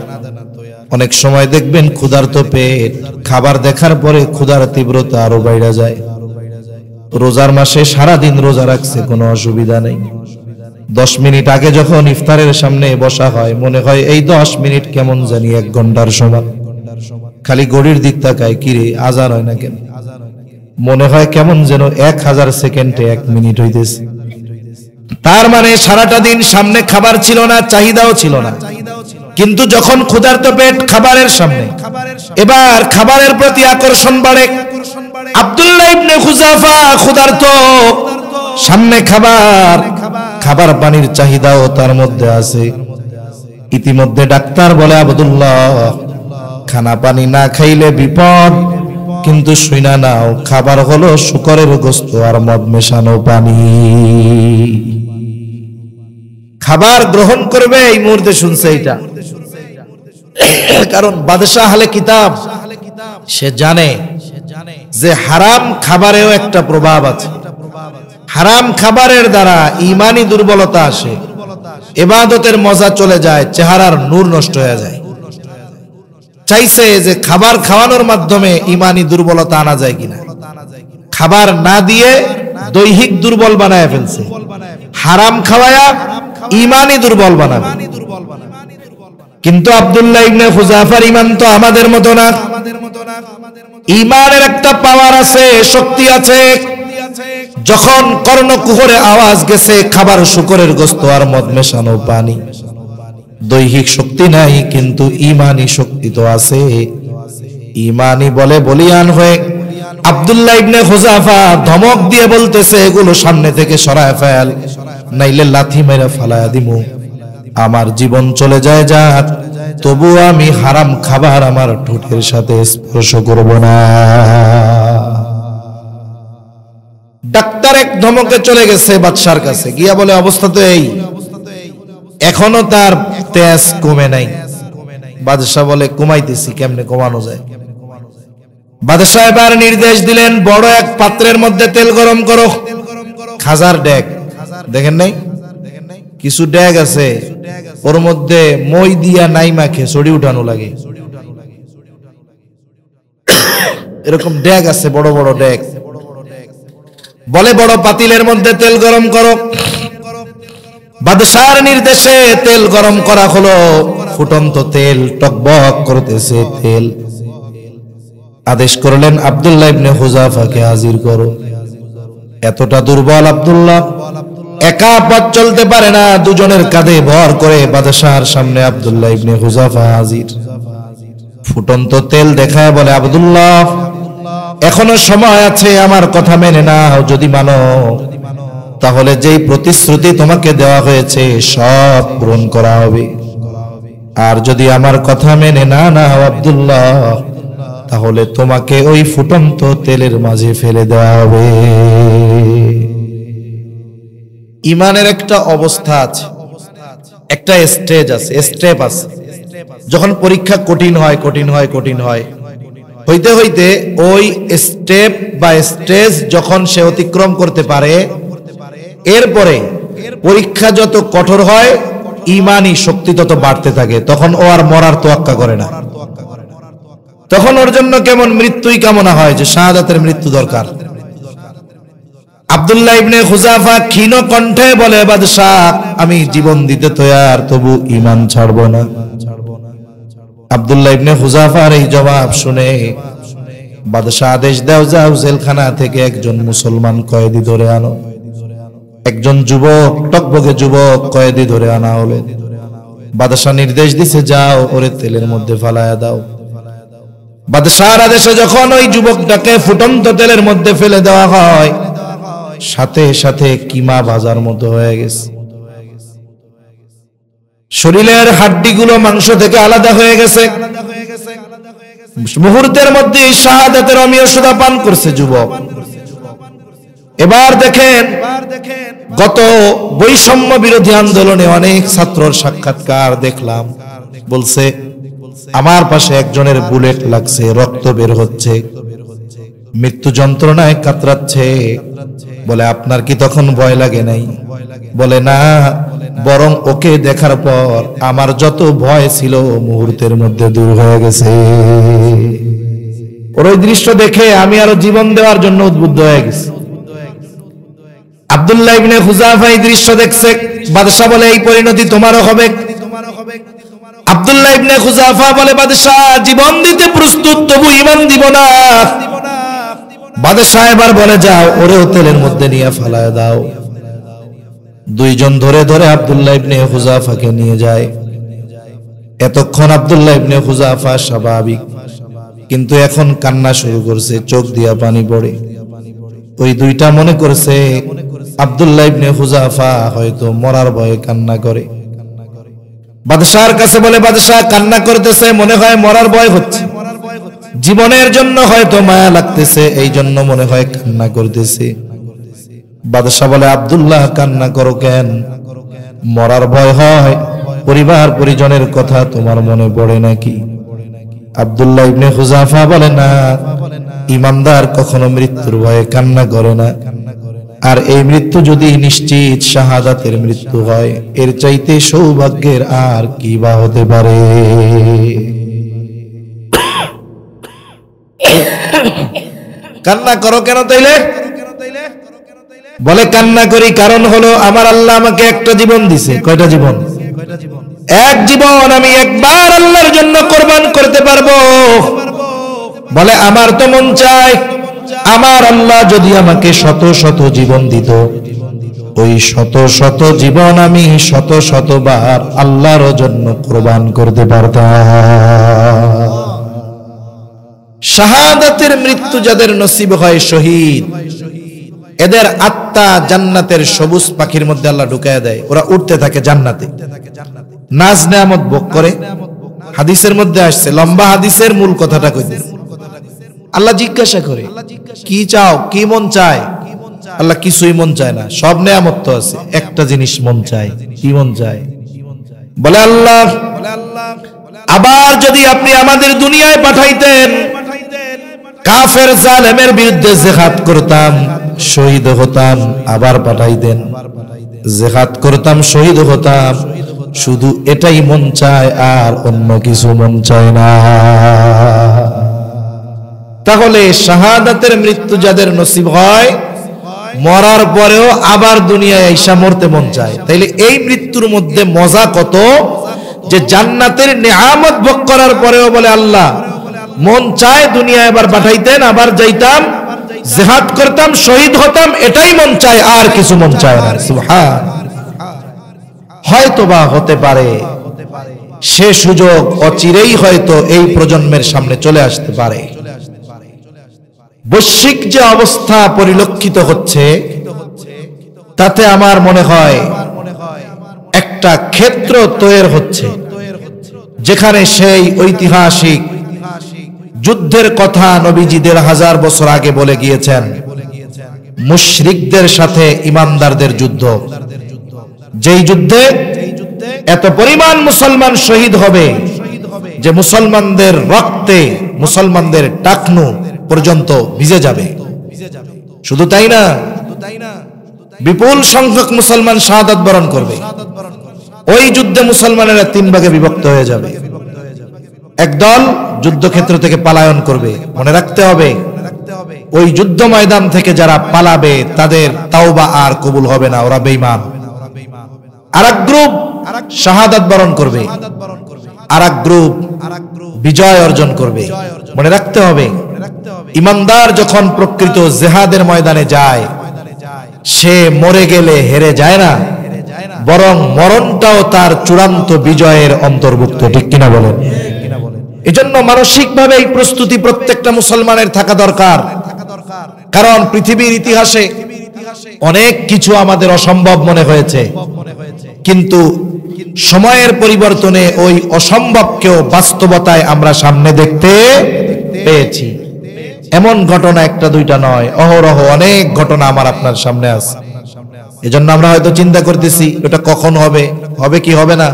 অনেক সময় দেখবেন ক্ষুধার্ত পেট, খাবার দেখার পরে ক্ষুধার তীব্রতা আরো বাইরে যায়। রোজার মাসে সারাদিন রোজা রাখছে, কোনো অসুবিধা নেই। 10 মিনিট আগে যখন ইফতারের সামনে বসা হয়, মনে হয় এই 10 মিনিট কেমন জানি 1 ঘন্টার সমান। খালি ঘড়ির দিক তাকায়, কিরে আজান হয় না কেন? মনে হয় কেমন যেন 1000 সেকেন্ডে 1 মিনিট হইতেছে। তার মানে সারাটা দিন সামনে খাবার ছিল না, চাহিদাও ছিল না। কিন্তু যখন ক্ষুধার্ত পেট খাবারের সামনে, এবার খাবারের প্রতি আকর্ষণ বাড়ে। আব্দুল্লাহ ইবনে হুযাফা ক্ষুধার্ত, সামনে খাবার, খাবার পানির চাহিদাও তার মধ্যে আছে। ইতিমধ্যে ডাক্তার বলে, আব্দুল্লাহ খানা পানি না খাইলে বিপদ, কিন্তু শুইনা নাও, খাবার হলো শুকরের গোশত আর মদ মেশানো পানি। খাবার গ্রহণ করবে এই মুহূর্তে শুনছে এটা, কারণ বাদশাহ আহলে কিতাব, সে জানে যে হারাম খাবারেও একটা প্রভাব আছে। হারাম খাবারের দ্বারা ঈমানি দুর্বলতা আসে, ইবাদতের মজা চলে যায়, চেহারার নূর নষ্ট হয়ে যায়। চাইছে যে খাবার খাওয়ানোর মাধ্যমে ঈমানি দুর্বলতা আনা যায় কিনা। খাবার না দিয়ে দৈহিক দুর্বল বানায় ফেলছে। হারাম খাওয়ায়া ইমানই দুর্বল বানাবে। কিন্তু আব্দুল্লাহ ইবনে হুযাফার ঈমান তো আমাদের মতো না। ঈমানের একটা পাওয়ার আছে, শক্তি আছে। যখন কর্ণকুহরে আওয়াজ গেছে খাবার শুকরের গোশত আর মদ মেশানো পানি, দৈহিক শক্তি নাই কিন্তু ঈমানি শক্তি তো আছে। ঈমানি বলে বলিয়ান হয়ে আব্দুল্লাহ ইবনে হুযাফা ধমক দিয়ে বলতেছে, এগুলো সামনে থেকে সরায় ফেল, নাইলে লাথি মেরে ফালায়া দিমু। আমার জীবন চলে যায় যাক, তবু আমি হারাম খাবার আমার ঠোঁটের সাথে স্পর্শ করব না। ডাক্তার এক ধমকে চলে গেছে বাদশার কাছে, গিয়া বলে অবস্থা তো এই, এখনো তার তেজ কমে নাই। বাদশা বলে কমাইতেছি, কেমনে কমানো যায়? বাদশা এবার নির্দেশ দিলেন, বড় এক পাত্রের মধ্যে তেল গরম করো। খাজার ডেক দেখেন নাই? কিছু ডেক আছে ওর মধ্যে মই দিয়া নাই মাখে ছড়ি উঠানো লাগে, এরকম ডেক আছে, বড় বড় ডেক। বলে বড় পাতিলের মধ্যে তেল গরম করো। বাদশার নির্দেশে তেল গরম করা হলো। ফুটন্ত তেল, টকবক করতেছে তেল। আদেশ করলেন আব্দুল্লাহ ইবনে হুযাফাকে হাজির করো। এতটা দুর্বল আব্দুল্লাহ, একা পথ চলতে পারে না, দুজনের কাঁধে ভর করে বাদশার সামনে আব্দুল্লাহ ইবনে হুযাফা হাজির। ফুটন্ত তেল দেখায় বলে, আব্দুল্লাহ এখনো সময় আছে, আমার কথা মেনে নাও। যদি মানো তাহলে যেই প্রতিশ্রুতি তোমাকে দেওয়া হয়েছে সব পূরণ করা হবে। আর যদি আমার কথা মেনে না নাও আব্দুল্লাহ, তাহলে তোমাকে ওই ফুটন্ত তেলের মাঝে ফেলে দেওয়া হবে। ইমানের একটা অবস্থা আছে, একটা স্টেজ আছে, স্টেপ আছে। যখন পরীক্ষা কঠিন হয় কঠিন হয় কঠিন হয়, হইতে হইতে ওই স্টেপ বা স্টেজ যখন সে অতিক্রম করতে পারে, এরপরে পরীক্ষা যত কঠোর হয় ইমানি শক্তি তত বাড়তে থাকে। তখন ও আর মরার তোয়াক্কা করে না। তখন ওর জন্য কেমন মৃত্যুই কামনা হয়, যে শাহাদাতের মৃত্যু দরকার। আব্দুল্লাহ ইবনে হুযাফা ক্ষীণ কণ্ঠে বলে, বাদশাহ আমি জীবন দিতে তৈয়ার, তবু ঈমান ছাড়ব না। আব্দুল্লাহ ইবনে হুযাফার এই জবাব শুনে বাদশাহ আদেশ দাও, যাও জেলখানা থেকে একজন মুসলমান কয়েদি ধরে আনো। একজন যুবক, টকবকে যুবক কয়েদি ধরে আনা হলো। বাদশাহ নির্দেশ দিছে, যাও ওরে তেলের মধ্যে ফালায়া দাও। বাদশাহর আদেশে যখন ওই যুবকটাকে ফুটন্ত তেলের মধ্যে ফেলে দেওয়া হয়, সাথে সাথে কিমা ভাজার মতো হয়ে গেছে। শরীরের হাড্ডিগুলো মাংস থেকে আলাদা হয়ে গেছে। মুহূর্তের মধ্যে শাহাদাতের অমীয় সুধা পান করছে যুবক। এবার দেখেন, গত বৈষম্য বিরোধী আন্দোলনে অনেক ছাত্রর সাক্ষাৎকার দেখলাম, বলছে আমার পাশে একজনের বুলেট লাগছে, রক্ত বের হচ্ছে, মৃত্যু যন্ত্রণায় কাতরাচ্ছে। বলে আপনার কি তখন ভয় লাগে নাই? বলে না, বরং ওকে দেখার পর আমার যত ভয় ছিল মুহূর্তের মধ্যে দূর হয়ে গেছে। ওর ওই দৃশ্য দেখে আমি আরো জীবন দেওয়ার জন্য উদ্বুদ্ধ হয়ে গেছি। আব্দুল্লাহ ইবনে হুযাফা এই দৃশ্য দেখছে। বাদশা বলে, এই পরিণতি তোমারও হবে। আব্দুল্লাহ ইবনে হুযাফা বলে, বাদশা জীবন দিতে প্রস্তুত, তবু ঈমান দিব না। বাদশা এবার বলে, যাও ওরেও তেলের মধ্যে নিয়ে ফালায় দাও। দুইজন ধরে ধরে আব্দুল্লাহ ইবনে হুযাফাকে নিয়ে যায়। এতক্ষণ আব্দুল্লাহ ইবনে হুযাফা স্বাভাবিক, কিন্তু এখন কান্না শুরু করছে, চোখ দিয়া পানি পড়ে। ওই দুইটা মনে করছে আব্দুল্লাহ ইবনে হুযাফা হয়তো মরার ভয়ে কান্না করে। বাদশার কাছে বলে, বাদশাহ কান্না করতেছে, মনে হয় মরার ভয় হচ্ছে, জীবনের জন্য হয়তো মায়া লাগতেছে, এই জন্য মনে হয় কান্না করতেছে। বাদশা বলে, আব্দুল্লাহ কান্না করো কেন? মরার ভয় হয়? পরিবার পরিজনের কথা তোমার মনে পড়ে নাকি? আব্দুল্লাহ ইবনে হুযাফা বলে, না, ঈমানদার কখনো মৃত্যুর ভয়ে কান্না করে না। আর এই মৃত্যু যদি নিশ্চিত শাহাদাতের মৃত্যু হয়, এর চাইতে সৌভাগ্যের আর কি বা হতে পারে? কান্না করো কেন তাইলে? বলে কান্না করি, কারণ হলো আমার আল্লাহ আমাকে একটা জীবন দিছে। কয়টা জীবন? এক জীবন আমি একবার আল্লাহর জন্য কোরবান করতে পারবো। বলে আমার তো মন চায় আমার আল্লাহ যদি আমাকে শত শত জীবন দিত, ওই শত শত জীবন আমি শত শতবার আল্লাহর জন্য কোরবান করতে পারতাম। শাহাদাতের মৃত্যু যাদের নসিব হয়, শহীদ, এদের আত্মা জান্নাতের সবুজ পাখির মধ্যে আল্লাহ ঢুকায়া দেয়। ওরা উঠতে থাকে জান্নাতে, নাজ নেয়ামত ভোগ করে। হাদিসের মধ্যে আসছে, লম্বা হাদিসের মূল কথাটা কই দিই। আল্লাহ জিজ্ঞাসা করে, কি চাও, কি মন চায়? আল্লাহ কিছুই মন চায় না, সব নেয়ামত তো আছে, একটা জিনিস মন চায়। কি মন চায়? বলে আল্লাহ আবার যদি আপনি আমাদের দুনিয়ায় পাঠাইতেন, কাফের জালেমের বিরুদ্ধে জিহাদ করতাম, শহীদ হতাম, আবার পাঠাইতেন, জিহাদ করতাম, শহীদ হতাম, শুধু এটাই মন চায়, আর অন্য কিছু মন চায় না। তাহলে শাহাদাতের মৃত্যু যাদের নসিব হয়, মরার পরেও আবার দুনিয়ায় আইসা মরতে মন চায়। তাইলে এই মৃত্যুর মধ্যে মজা কত, যে জান্নাতের নেয়ামত ভোগ করার পরেও বলে আল্লাহ মন চায় দুনিয়ায় আবার পাঠাইতেন, আবার যাইতাম, জিহাদ করতাম, শহীদ হতাম, এটাই মন চায়, আর কিছু মন চায় না। সুবহান। হয়তোবা হতে পারে সে সুযোগ অচিরেই হয়তো এই প্রজন্মের সামনে চলে আসতে পারে। বৈশ্বিক যে অবস্থা পরিলক্ষিত হচ্ছে, তাতে আমার মনে হয় একটা ক্ষেত্র তৈরি হচ্ছে, যেখানে সেই ঐতিহাসিক যুদ্ধের কথা নবীজি ১৫০০ বছর আগে বলে গিয়েছেন, মুশরিকদের সাথে ইমানদারদের যুদ্ধ। যেই যুদ্ধে এত পরিমাণ মুসলমান শহীদ হবে যে মুসলমানদের রক্তে মুসলমানদের টাকনু পর্যন্ত ভিজে যাবে। শুধু তাই না, বিপুল সংখ্যক মুসলমান শাহাদাত বরণ করবে। ওই যুদ্ধে মুসলমানেরা ৩ ভাগে বিভক্ত হয়ে যাবে। একদল যুদ্ধক্ষেত্র থেকে পলায়ন করবে। মনে রাখতে হবে, ওই যুদ্ধ ময়দান থেকে যারা পালাবে তাদের তাওবা আর কবুল হবে না, ওরা বেঈমান। আরেক গ্রুপ শাহাদাত বরণ করবে, আরেক গ্রুপ বিজয় অর্জন করবে। মনে রাখতে হবে, ইমানদার যখন প্রকৃত জিহাদের ময়দানে যায়, সে মরে গেলে হেরে যায় না, বরং মরণটাও তার চূড়ান্ত বিজয়ের অন্তর্ভুক্ত। ঠিক কিনা বলেন? এজন্য মানসিকভাবে এই প্রস্তুতি প্রত্যেকটা মুসলমানের থাকা দরকার। কারণ পৃথিবীর ইতিহাসে অনেক কিছু আমাদের অসম্ভব মনে হয়েছে, কিন্তু সময়ের পরিবর্তনে ওই অসম্ভবকেও বাস্তবতায় আমরা সামনে দেখতে পেয়েছি। এমন ঘটনা একটা দুইটা নয়, অহরহ অনেক ঘটনা আমার আপনার সামনে আছে। এজন্য আমরা হয়তো চিন্তা করতেছি এটা কখন হবে, হবে কি হবে না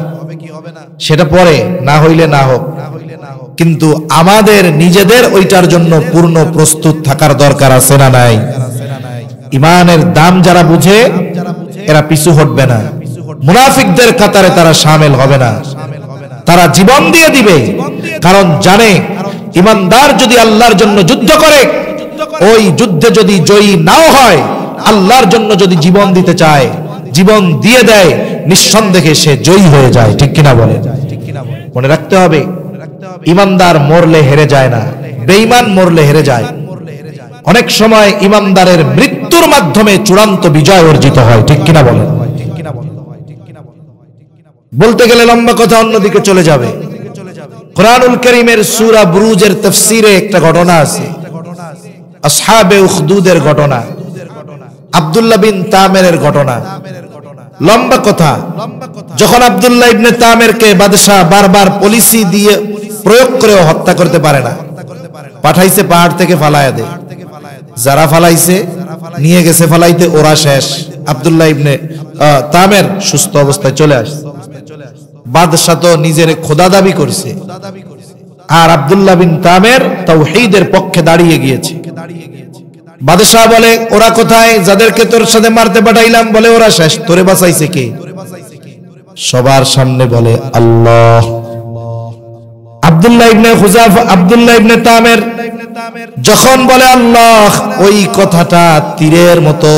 সেটা পরে, না হইলে না হোক, কিন্তু আমাদের নিজেদের ওইটার জন্য পূর্ণ প্রস্তুত থাকার দরকার আছে না নাই? ইমানের দাম যারা বুঝে এরা পিছু হটবে না, মুনাফিকদের কাতারে তারা শামিল হবে না, তারা জীবন দিয়ে দিবে। কারণ জানে ইমানদার যদি আল্লাহর জন্য যুদ্ধ করে, ওই যুদ্ধে যদি জয়ী নাও হয়, আল্লাহর জন্য যদি জীবন দিতে চায়, জীবন দিয়ে দেয়, নিঃসন্দেহে সে জয়ী হয়ে যায়। ঠিক কিনা বলে? মনে রাখতে হবে, ইমানদার মরলে হেরে যায় না, বেঈমান মরলে হেরে যায়। অনেক সময় ইমানদারের মৃত্যুর মাধ্যমে চূড়ান্ত বিজয় অর্জিত হয়। ঠিক কিনা বলে? বলতে গেলে লম্বা কথা অন্যদিকে চলে যাবে। কুরআনুল কারীমের সূরা বুরুজের তাফসীরে একটা ঘটনা আছে, আসহাবে উখদুদের ঘটনা, আব্দুল্লাহ বিন তামেরের ঘটনা। লম্বা কথা। যখন আব্দুল্লাহ ইবনে তামেরকে বাদশা বারবার পলিসি দিয়ে প্রয়োগ করেও হত্যা করতে পারে না, পাঠাইছে পাহাড় থেকে ফালায়া দে। যারা ফালাইছে নিয়ে গেছে ফালাইতে, ওরা শেষ। আব্দুল্লাহ ইবনে তামের সুস্থ অবস্থায় চলে আসছে। বাদশা তো নিজের খোদা দাবি করছে, আর আব্দুল্লাহ বিন তামের তাওহীদের পক্ষে দাঁড়িয়ে গিয়েছে। বাদশা বলে, ওরা কোথায় যাদেরকে তোর সাথে মারতে পাঠাইলাম? বলে, ওরা শেষ। তোরে বাঁচাইছে কে? সবার সামনে বলে, আল্লাহ। আব্দুল্লাহ ইবনে হুযাফা, আব্দুল্লাহ ইবনে তামের যখন বলে আল্লাহ, ওই কথাটা তীরের মতো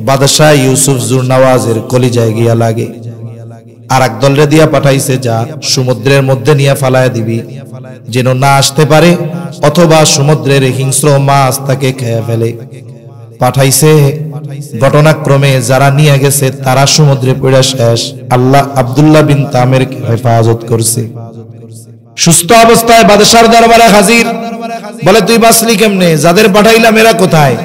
বাদশাহ ইউসুফ জুরনাওয়াজের কলিজায় গিয়া লাগে। আর এক দলরে দিয়া পাঠাইছে, যা সমুদ্রের মধ্যে নিয়ে ফালায় দিবি, যেন না আসতে পারে, অথবা সমুদ্রের হিংস্র মাছ তাকে খেয়ে ফেলে। পাঠাইছে, ঘটনাক্রমে যারা নিয়ে গেছে তারা সমুদ্রে পড়ে শেষ। আল্লাহ আব্দুল্লাহ বিন তামেরকে হেফাজত করছে। সুস্থ অবস্থায় বাদশার দরবারে হাজির। বলে, তুই বাঁচলি কেমনে? যাদের পাঠাইলাম এরা কোথায়?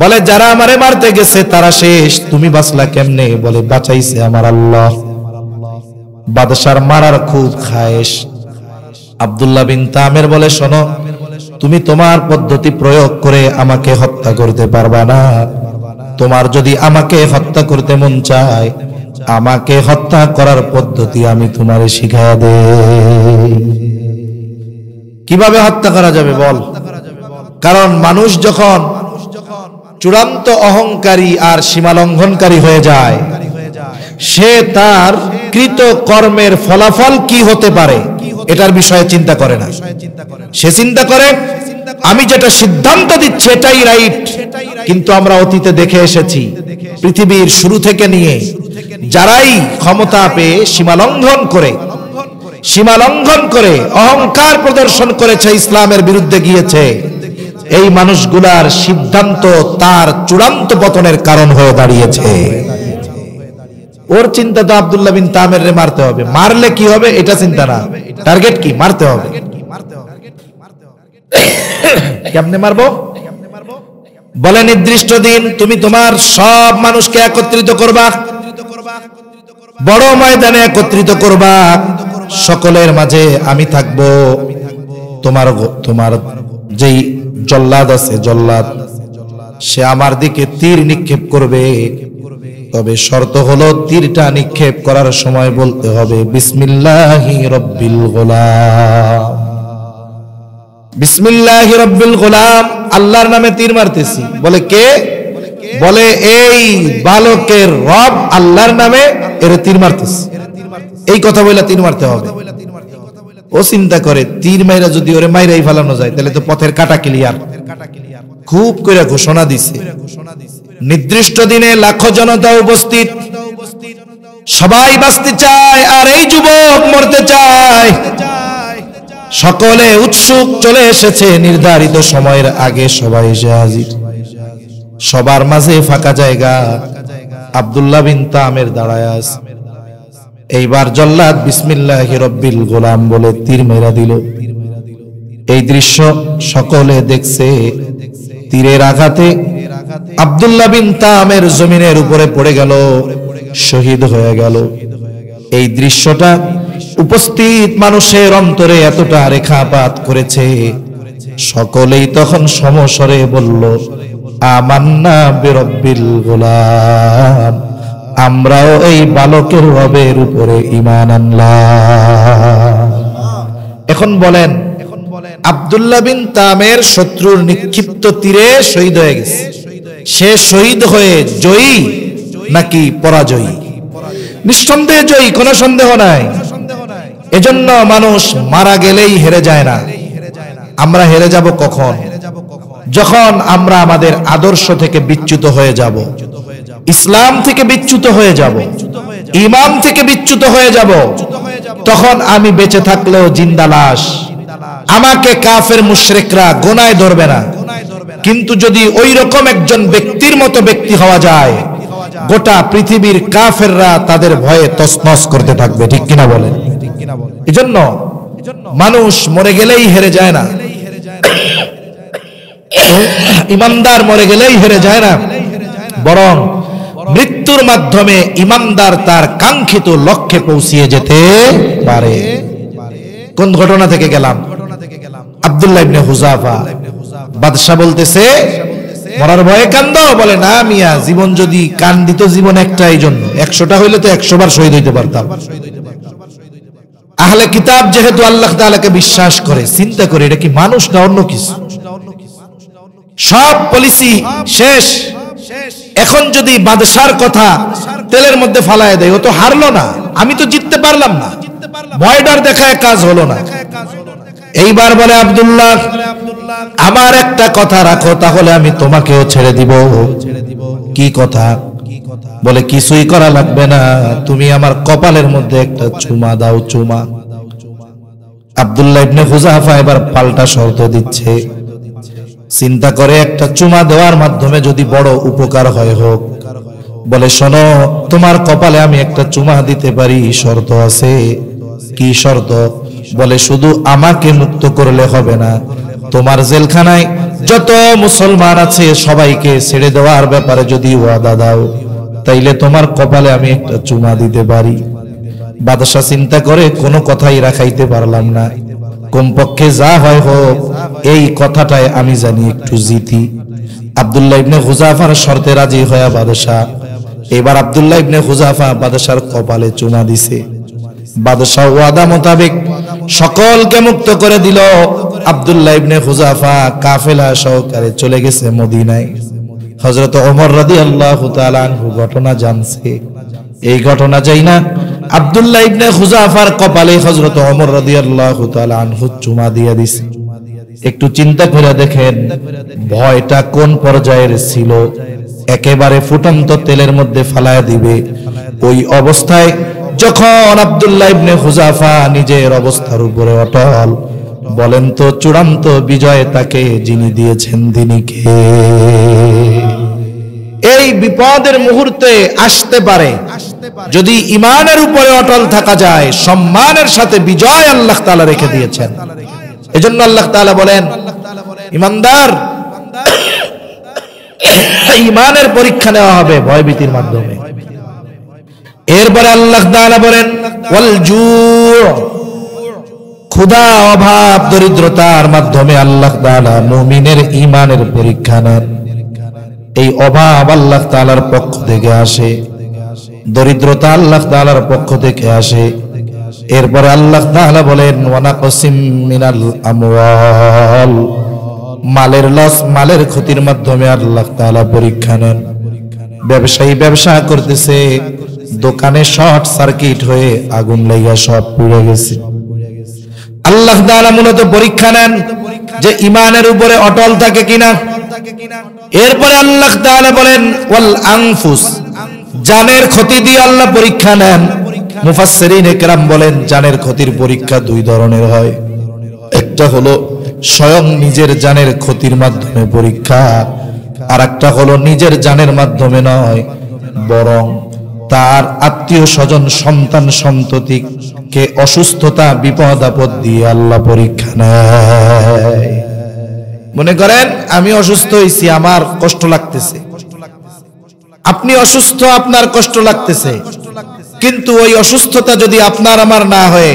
বলে, যারা আমারে মারতে গেছে তারা শেষ, তুমি বাঁচলা কেমনে? বলে, বাঁচাইছে আমার আল্লাহ। বাদশার মারার খুব খায়েশ। আব্দুল্লাহ বিন তামের বলে, শোনো, তুমি তোমার পদ্ধতি প্রয়োগ করে আমাকে হত্যা করতে পারবা না। তোমার যদি আমাকে হত্যা করতে মন চায়, আমাকে হত্যা করার পদ্ধতি আমি তোমারে শিখায়া দেই। কিভাবে হত্যা করা যাবে বল? কারণ মানুষ যখন চূড়ান্ত অহংকারী আর সীমালঙ্ঘনকারী হয়ে যায়, সে তার কৃত কর্মের ফলাফল কি হতে পারে এটার বিষয়ে চিন্তা করে না। সে চিন্তা করে, আমি যেটা সিদ্ধান্ত দিচ্ছি এটাই রাইট। কিন্তু আমরা অতীতে দেখে এসেছি, পৃথিবীর শুরু থেকে নিয়ে যারাই ক্ষমতা পেয়ে সীমালঙ্ঘন করে অহংকার প্রদর্শন করেছে, ইসলামের বিরুদ্ধে গিয়েছে, এই মানুষগুলার সিদ্ধান্ত তার চূড়ান্ত পতনের কারণ হয়ে দাঁড়িয়েছে। ওর চিন্তা তো আব্দুল্লাহ বিন তামের রে মারতে হবে। মারলে কি হবে এটা চিন্তা না, টার্গেট কি? মারতে হবে। কেমনে মারবো? বলে, নির্দিষ্ট দিন তুমি তোমার সব মানুষকে একত্রিত করবা, বড় ময়দানে একত্রিত করবা, সকলের মাঝে আমি থাকবো। তোমার যেই জল্লাদ আছে, জল্লাদ, সে আমার দিকে তীর নিক্ষেপ করবে। তবে শর্ত হলো, তীরটা নিক্ষেপ করার সময় বলতে হবে, বিসমিল্লাহি রব্বিল গোলাম। বিসমিল্লাহি রব্বিল গোলাম, আল্লাহর নামে তীর মারতেছি। বলে, কে? বলে, এই বালকের রব আল্লাহর নামে এর তীর মারতেছি। এই কথা বলে তীর মারতে হবে। ও চিন্তা করে, তীর মাইরা যদি ওরে মাইরাই ফেলানো যায় তাহলে তো পথের কাটা ক্লিয়ার। খুব করে ঘোষণা দিছে, নির্দিষ্ট দিনে লাখো জনতা উপস্থিত, সবাই বাঁচতে চায় আর এই যুবক মরতে চায়। সকলে উৎসুক, চলে এসেছে নির্ধারিত সময়ের আগে সবাই এসে হাজির। সবার মাঝে ফাঁকা জায়গা, আব্দুল্লাহ বিন তামের দাঁড়ায় আছে। এইবার জল্লাদ বিসমিল্লাহি রব্বিল গোলাম বলে তীর মেরা দিল। এই দৃশ্য সকলে দেখছে। তীরের আঘাতে আব্দুল্লাহ বিন তামের জমিনের উপরে পড়ে গেল, শহীদ হয়ে গেল। এই দৃশ্যটা উপস্থিত মানুষের অন্তরে এতটা রেখাপাত করেছে, সকলেই তখন সমস্বরে বলল, আমান্না বিরব্বিল গোলাম, আমরাও এই বালকের রবের উপরে ঈমান আনলাম। এখন বলেন, আব্দুল্লাহ বিন তামের শত্রুর নিক্ষিপ্ত তীরে শহীদ হয়ে গেছে। সে শহীদ হয়ে জয়ী নাকি পরাজয়ী? নিঃসন্দেহে জয়ী, কোনো সন্দেহ নাই। এজন্য মানুষ মারা গেলেই হেরে যায় না। আমরা হেরে যাব কখন? যখন আমরা আমাদের আদর্শ থেকে বিচ্যুত হয়ে যাব, ইসলাম থেকে বিচ্যুত হয়ে যাব, ঈমান থেকে বিচ্যুত হয়ে যাব। তখন আমি বেঁচে থাকলেও জিন্দা লাশ, আমাকে কাফের মুশরিকরা গোনায় ধরবে না। কিন্তু যদি ওই রকম একজন ব্যক্তির মতো ব্যক্তি হওয়া যায়, গোটা পৃথিবীর কাফেররা তাদের ভয়ে তছনছ করতে থাকবে। ঠিক কিনা বলেন? এজন্য মানুষ মরে গেলেই হেরে যায় না, ইমানদার মরে গেলেই হেরে যায় না, বরং মৃত্যুর মাধ্যমে ইমানদার তার কাঙ্ক্ষিত লক্ষ্যে পৌঁছিয়ে যেতে পারে। কোন ঘটনা থেকে গেলাম? আব্দুল্লাহ ইবনে হুযাফা। বাদশা বলতেছে, মরার ভয়ে কান্দো? বলে, না মিয়া, জীবন যদি কান্দিত জীবন একটাই জন্য, 100টা হইলে তো 100 বার শহীদ হইতে পারতাম। আহলে কিতাব যেহেতু আল্লাহ তাআলাকে বিশ্বাস করে, চিন্তা করে এটা কি মানুষ না অন্য কিছু? সব পলিসি শেষ। এখন যদি বাদশার কথা তেলের মধ্যে ফালায় দেয়, ও তো হারলো না, আমি তো জিততে পারলাম না, ভয়ডর দেখায় কাজ হলো না। এইবার বলে, আব্দুল্লাহ, আমার একটা কথা রাখো, তাহলে আমি তোমাকেও ছেড়ে দিব। কি কথা? বলে কিছুই করা লাগবে না, তুমি আমার কপালের মধ্যে একটা চুমা দাও, চুমা। আব্দুল্লাহ ইবনে হুযাফা এবার পাল্টা শর্ত দিচ্ছে। চিন্তা করে একটা চুমা দেওয়ার মাধ্যমে যদি বড় উপকার হয় হোক। বলে শোনো, তোমার কপালে আমি একটা চুমা দিতে পারি, শর্ত আছে। কি শর্ত? বলে শুধু আমাকে মুক্ত করলে হবে না, তোমার জেলখানায় যত মুসলমান আছে সবাইকে ছেড়ে দেওয়ার ব্যাপারে যদি ওয়াদা দাও, তাইলে তোমার কপালে আমি একটা চুমা দিতে পারি। বাদশা চিন্তা করে কোনো কথাই রাখাইতে পারলাম না, কমপক্ষে যা হয় হোক এই কথাটাই আমি জানি একটু জিতি। আব্দুল্লাহ ইবনে হুযাফার শর্তে রাজি হয়ে বাদশা এবার আব্দুল্লাহ ইবনে হুযাফা বাদশার কপালে চুমা দিছে। বাদশা ওয়াদা মোতাবেক সকলকে মুক্ত করে দিল। আব্দুল্লাহ ইবনে হুযাফা কাফেলা সহকারে চলে গেছে মদিনায়। হযরত ওমর রাদিয়াল্লাহু তাআলা আনহু ঘটনা জানছে। এই ঘটনা যাই না আব্দুল্লাহ ইবনে হুযাফার কপালে হযরত ওমর রাদিয়াল্লাহু তাআলা আনহু চুমা দিয়ে দিছে। একটু চিন্তা করে দেখেন ভয়টা কোন পর্যায়ের ছিল। একেবারে ফুটন্ত তেলের মধ্যে ফালায়া দিবে ওই অবস্থায় যখন আব্দুল্লাহ ইবনে হুযাফা নিজের অবস্থার উপরে অটল। বলেন তো চূড়ান্ত বিজয় তাকে যিনি দিয়েছেন তিনি কে? এই বিপদের মুহূর্তে আসতে পারে যদি ঈমানের উপরে অটল থাকা যায়, সম্মানের সাথে বিজয় আল্লাহ তাআলা রেখে দিয়েছেন। এজন্য আল্লাহ তাআলা বলেন ঈমানদার ঈমানের পরীক্ষা নেওয়া হবে ভয়ভীতির মাধ্যমে। এরপরে আল্লাহ তাআলা বলেন ওয়াল জু', ক্ষুধা, অভাব, দরিদ্রতার মাধ্যমে আল্লাহ তাআলা মুমিনের ঈমানের পরীক্ষা নেন। এই অভাব আল্লাহ তাআলার পক্ষ থেকে আসে, দরিদ্রতা আল্লাহ তাআলার পক্ষ থেকে আসে। এরপরে আল্লাহ তাআলা বলেন ওয়া নাকসিম মিনাল আমওয়াল, মালের লস, মালের ক্ষতির মাধ্যমে আল্লাহ তাআলা পরীক্ষা নেন। ব্যবসায়ী ব্যবসা করতেছে, দোকানে শর্ট সার্কিট হয়ে আগুন লাগা সব পুড়ে গেছে। আল্লাহ তাআলা মূলত পরীক্ষা নেন যে ঈমানের উপরে অটল থাকে কিনা। এরপরে আল্লাহ তাআলা বলেন ওয়াল আনফুস, জানের ক্ষতি দিয়ে আল্লাহ পরীক্ষা নেন। মুফাসসিরিন ইকরাম বলেন জানের ক্ষতির পরীক্ষা দুই ধরনের হয়। একটা হলো স্বয়ং নিজের জানের ক্ষতির মাধ্যমে পরীক্ষা, আর একটা হলো নিজের জানের মাধ্যমে নয়, বরং তার আত্মীয় স্বজন, সন্তান সন্ততিকে অসুস্থতা, বিপদ আপদ দিয়ে আল্লাহ পরীক্ষা নেয়। মনে করেন আমি অসুস্থ হয়েছি, আমার কষ্ট লাগতেছে, আপনি অসুস্থ, আপনার কষ্ট লাগতেছে, কিন্তু ওই অসুস্থতা যদি আপনার আমার না হয়ে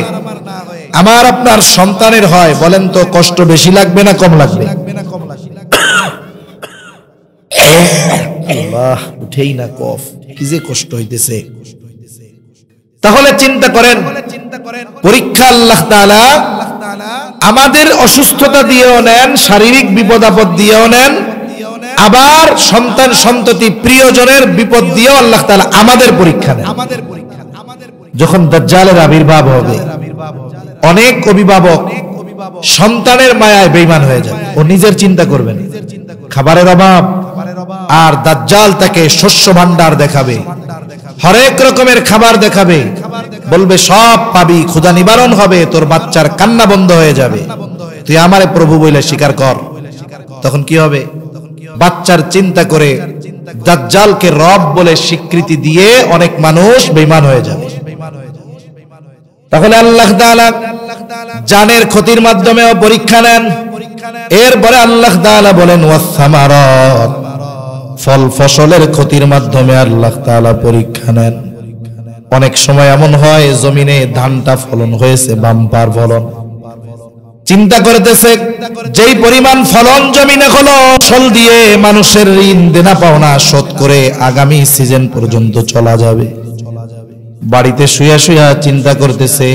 আমার আপনার সন্তানের হয়, বলেন তো কষ্ট বেশি লাগবে না কম লাগবে? আল্লাহ, উঠেই না কফ, কি যে কষ্ট হইতেছে। তাহলে চিন্তা করেন পরীক্ষা আল্লাহ তাআলা আমাদের অসুস্থতা দিয়েও নেন, শারীরিক বিপদ আপদ দিয়েও নেন, আবার সন্তান সন্ততি প্রিয়জনের বিপদ দিয়েও আল্লাহ তাআলা আমাদের পরীক্ষা নেন। যখন দাজ্জালের আবির্ভাব হবে, অনেক অভিভাবক সন্তানের মায়ায় বেঈমান হয়ে যাবে। ও নিজের চিন্তা করবেন, খাবারের অভাব, আর দাজ্জাল তাকে শস্য ভান্ডার দেখাবে, হরেক রকমের খাবার দেখাবে, বলবে সব পাবি, ক্ষুধা নিবারণ হবে, তোর বাচ্চার কান্না বন্ধ হয়ে যাবে, তুই আমারে প্রভু বলে স্বীকার কর। তখন কি হবে? বাচ্চার চিন্তা করে দাজ্জালকে রব বলে স্বীকৃতি দিয়ে অনেক মানুষ বেঈমান হয়ে যাবে। তাহলে আল্লাহ তাআলা জানের ক্ষতির মাধ্যমেও পরীক্ষা নেন। এরপরে আল্লাহ তাআলা বলেন ওয়াস সামারাত, ফল ফসলের ক্ষতির মাধ্যমে আল্লাহ তাআলা পরীক্ষা নেন। অনেক সময় এমন হয় জমিনে ধানটা ফলন হয়েছে, বাম্পার ফলন, চিন্তা করতেছে যেই পরিমাণ ফলন জমিনে হলো, ফসল দিয়ে মানুষের ঋণ দেনা পাওনা শোধ করে আগামী সিজন পর্যন্ত চলা যাবে। বাড়িতে শুয়া শুয়া চিন্তা করতেছে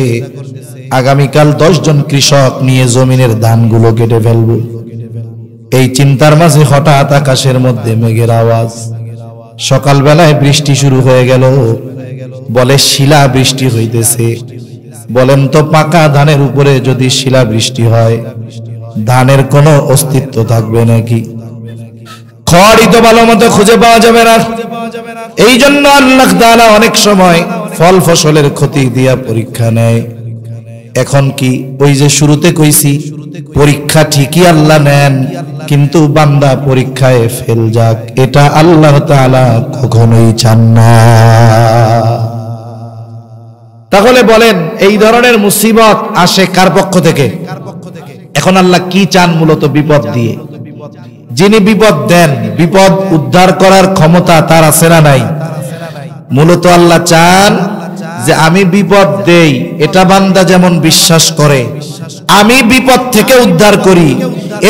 আগামীকাল 10 জন কৃষক নিয়ে জমিনের ধানগুলো কেটে ফেলবো। এই চিন্তার মাঝে হঠাৎ আকাশের মধ্যে মেঘের আওয়াজ, সকালবেলায় বৃষ্টি শুরু হয়ে গেল, বলে শিলা বৃষ্টি হইতেছে। বলেন তো পাকা ধানের উপরে যদি শিলা বৃষ্টি হয়, ধানের কোনো অস্তিত্ব থাকবে নাকি? খড়ই তো ভালো মতো খুঁজে পাওয়া যাবে না। এই জন্য আল্লাহ তাআলা অনেক সময় ফল ফসলের ক্ষতি দিয়া পরীক্ষা নেয়। এখন কি ওই যে শুরুতে কইছি, পরীক্ষা ঠিকই আল্লাহ নেন, কিন্তু বান্দা পরীক্ষায় ফেল যাক, এটা আল্লাহ তাআলা কখনোই চান না। তাহলে বলেন, এই ধরনের মুসিবত আসে কার পক্ষ থেকে? এখন আল্লাহ কি চান মূলত বিপদ দিয়ে? যিনি বিপদ দেন, বিপদ উদ্ধার করার ক্ষমতা তার আছে না নাই? মূলত আল্লাহ চান যে আমি বিপদ দেই, এটা বান্দা যেমন বিশ্বাস করে, আমি বিপদ থেকে উদ্ধার করি,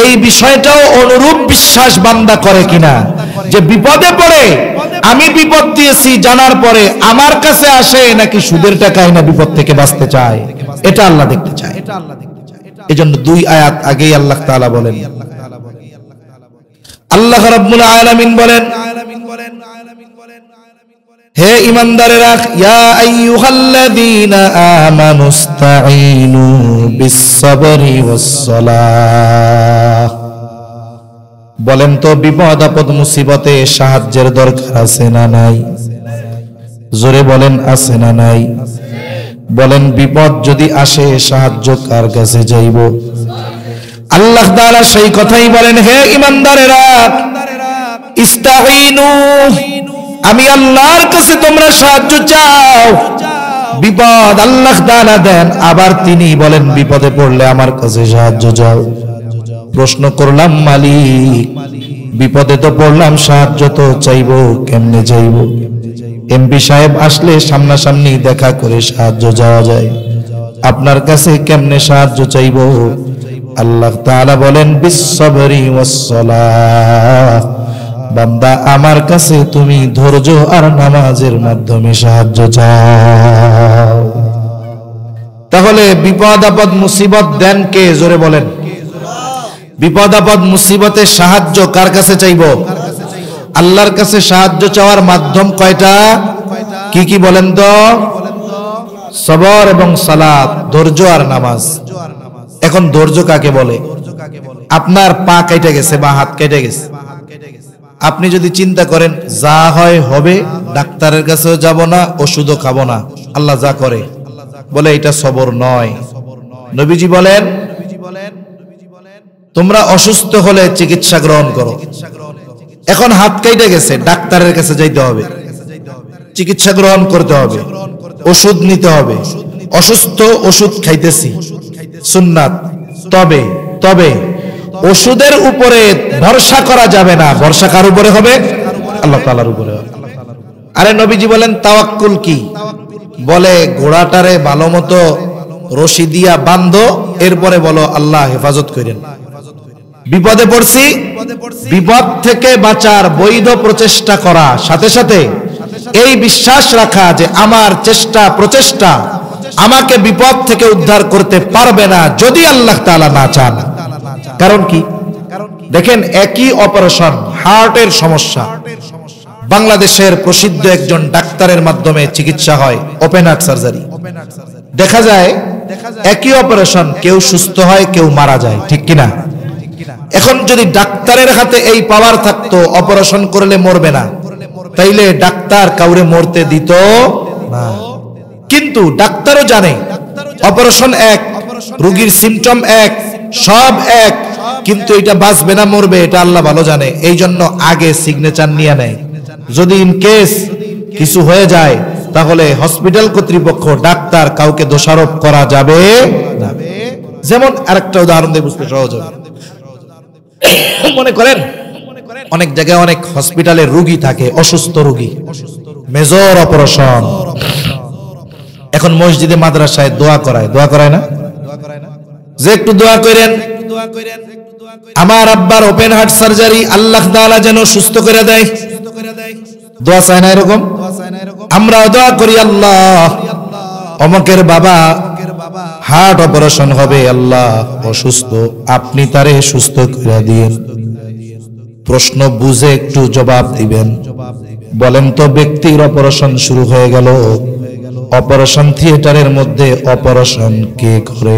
এই বিষয়টাও অনুরূপ বিশ্বাস বান্দা করে কিনা, যে বিপদে পড়ে আমি বিপদ দিয়েছি জানার পরে আমার কাছে আসে নাকি সুদের টাকায় না বিপদ থেকে বাঁচতে চায়, এটা আল্লাহ দেখতে চায়। এজন্য দুই আয়াত আগেই আল্লাহ তাআলা বলেন, আল্লাহ রাব্বুল আলামিন বলেন, হে ঈমানদারেরা, ইয়া আইয়ুহাল্লাযীনা আমানুস্তাঈনু বিস-সাবরি ওয়াস-সালাহ। বলেন তো বিপদ আপদ মুসিবতে সাহায্যের দরকার আছে না নাই? জোরে বলেন, আছে না নাই? বলেন, বিপদ যদি আসে সাহায্য কার কাছে যাইব? আল্লাহ তাআলা সেই কথাই বলেন, হে ঈমানদারেরা, ইস্তাঈনু, আমি আল্লাহর কাছে তোমরা সাহায্য চাও। বিপদ আল্লাহ তাআলা দেন, আবার তিনি বলেন বিপদে পড়লে আমার কাছে সাহায্য চাও। প্রশ্ন করলাম, মালিক বিপদে তো পড়লাম, সাহায্য তো চাইবো, কেমনে চাইবো? এমপি সাহেব আসলে সামনাসামনি দেখা করে সাহায্য চাওয়া যায়, আপনার কাছে কেমনে সাহায্য চাইবো? আল্লাহ তাআলা বলেন, বিস-সাবরি ওয়াস-সালাহ, বান্দা আমার কাছে তুমি ধৈর্য আর নামাজের মাধ্যমে সাহায্য চাও। তাহলে বিপদ আপদ মুসিবত দেন কে? জোরে বলেন। বিপদ আপদ মুসিবতে সাহায্য কার কাছে চাইবো? আল্লাহর কাছে সাহায্য চাওয়ার মাধ্যম কয়টা? কি কি বলেন তো? সবর এবং সালাত, ধৈর্য আর নামাজ। এখন ধৈর্য কাকে বলে? আপনার পা কেটে গেছে বা হাত কেটে গেছে, আপনি যদি চিন্তা করেন যা হয় হবে, ডাক্তারের কাছেও যাব না, ওষুধও খাবো না, আল্লাহ যা করে, বলে এটা সবর নয়। নবীজি বলেন, তোমরা অসুস্থ হলে চিকিৎসা গ্রহণ করো। এখন হাত কেটে গেছে, ডাক্তারের কাছে যাইতে হবে, চিকিৎসা গ্রহণ করতে হবে, ওষুধ নিতে হবে। অসুস্থ, ওষুধ খাইতেছি, সুন্নাত। তবে তবে ওষুধের উপরে ভরসা করা যাবে না। ভরসা কার উপরে হবে? আল্লাহ তাআলার উপরে। আরে নবীজি বলেন তাওয়াক্কুল কি? বলে ঘোড়াটারে ভালো মতো রশি দিয়া বাঁধো, এরপরে বলো আল্লাহ হেফাজত করেন। বিপদে পড়ছি, বিপদ থেকে বাঁচার বৈধ প্রচেষ্টা করা, সাথে সাথে এই বিশ্বাস রাখা যে আমার চেষ্টা প্রচেষ্টা আমাকে বিপদ থেকে উদ্ধার করতে পারবে না যদি আল্লাহ তাআলা না চান। কারণ কি? দেখেন, একই অপারেশন, হার্টের সমস্যা, বাংলাদেশের প্রসিদ্ধ একজন ডাক্তারের মাধ্যমে চিকিৎসা হয়, ওপেন হার্ট সার্জারি। দেখা যায় একই অপারেশন, কেউ সুস্থ হয়, কেউ মারা যায়, ঠিক কিনা? এখন যদি ডাক্তারের হাতে এই পাওয়ার থাকতো অপারেশন করলে মরবে না, তাইলে ডাক্তার কাউরে মরতে দিত না। কিন্তু ডাক্তারও জানে অপারেশন এক, রোগীর সিমটম এক, সব এক, কিন্তু এটা বাঁচবে না মরবে এটা আল্লাহ ভালো জানে। এই জন্য আগে সিগনেচার নিয়ে নেয়। যদি ইন কেস কিছু হয়ে যায় তাহলে হসপিটাল কর্তৃপক্ষ, ডাক্তার কাউকে দোষারোপ করা যাবে না। যেমন আরেকটা উদাহরণ দিয়ে বুঝতে সহজ হবে। মনে করেন অনেক জায়গায় অনেক হসপিটালে রোগী থাকে, অসুস্থ রোগী, মেজর অপারেশন। এখন মসজিদে মাদ্রাসায় দোয়া করায় না? যে একটু দোয়া করেন, আমার আব্বার ওপেন হার্ট সার্জারি আল্লাহ তাআলা যেন সুস্থ করে দেয়, দোয়া চায় না এরকম? আমরাও দোয়া করি, আল্লাহ অমকের বাবা হার্ট অপারেশন হবে, আল্লাহ অসুস্থ, আপনি তারে সুস্থ করে দিন। প্রশ্ন বুঝে একটু জবাব দিবেন। বলেন তো, ব্যক্তির অপারেশন শুরু হয়ে গেল, অপারেশন থিয়েটারের মধ্যে অপারেশন কে করে?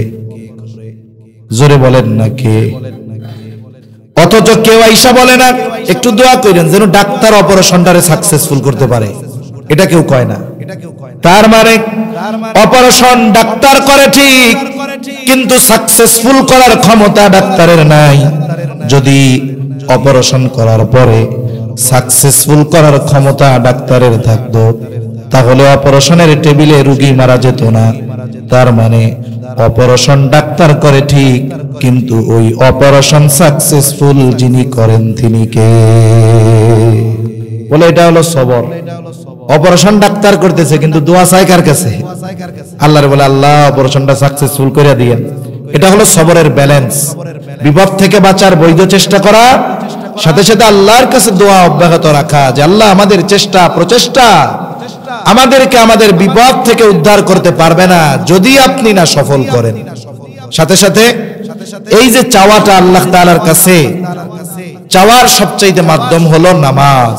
জোরে বলেন না কে? অথচ কেউ আইসা বলে না একটু দোয়া করেন যেন ডাক্তার অপারেশনটারে সাকসেসফুল করতে পারে, এটা কেউ কয় না। তার মানে অপারেশন ডাক্তার করে ঠিক, কিন্তু সাকসেসফুল করার ক্ষমতা ডাক্তারের নাই। যদি অপারেশন করার পরে সাকসেসফুল করার ক্ষমতা ডাক্তারের থাকতো, তাহলে অপারেশনের টেবিলে রোগী মারা যেত না। তার মানে অপারেশন ডাক্তার করে ঠিক, কিন্তু ওই অপারেশন সাকসেসফুল যিনি করেন তিনি কে? বলে এটা হলো সবর। অপারেশন ডাক্তার করতেছে, কিন্তু দোয়া চাই কার কাছে? আল্লাহর বলে আল্লাহ অপারেশনটা সাকসেসফুল করে দিয়েন। এটা হলো সবরের ব্যালেন্স। বিপদ থেকে বাঁচার বৈধ চেষ্টা করা, সাথে সাথে আল্লাহর কাছে দোয়া অব্যাহত রাখা যে আল্লাহ আমাদের চেষ্টা প্রচেষ্টা আমাদেরকে আমাদের বিপদ থেকে উদ্ধার করতে পারবে না যদি আপনি না সফল করেন। সাথে সাথে এই যে চাওয়াটা আল্লাহ তাআলার কাছে, চাওয়ার সবচাইতে মাধ্যম হলো নামাজ।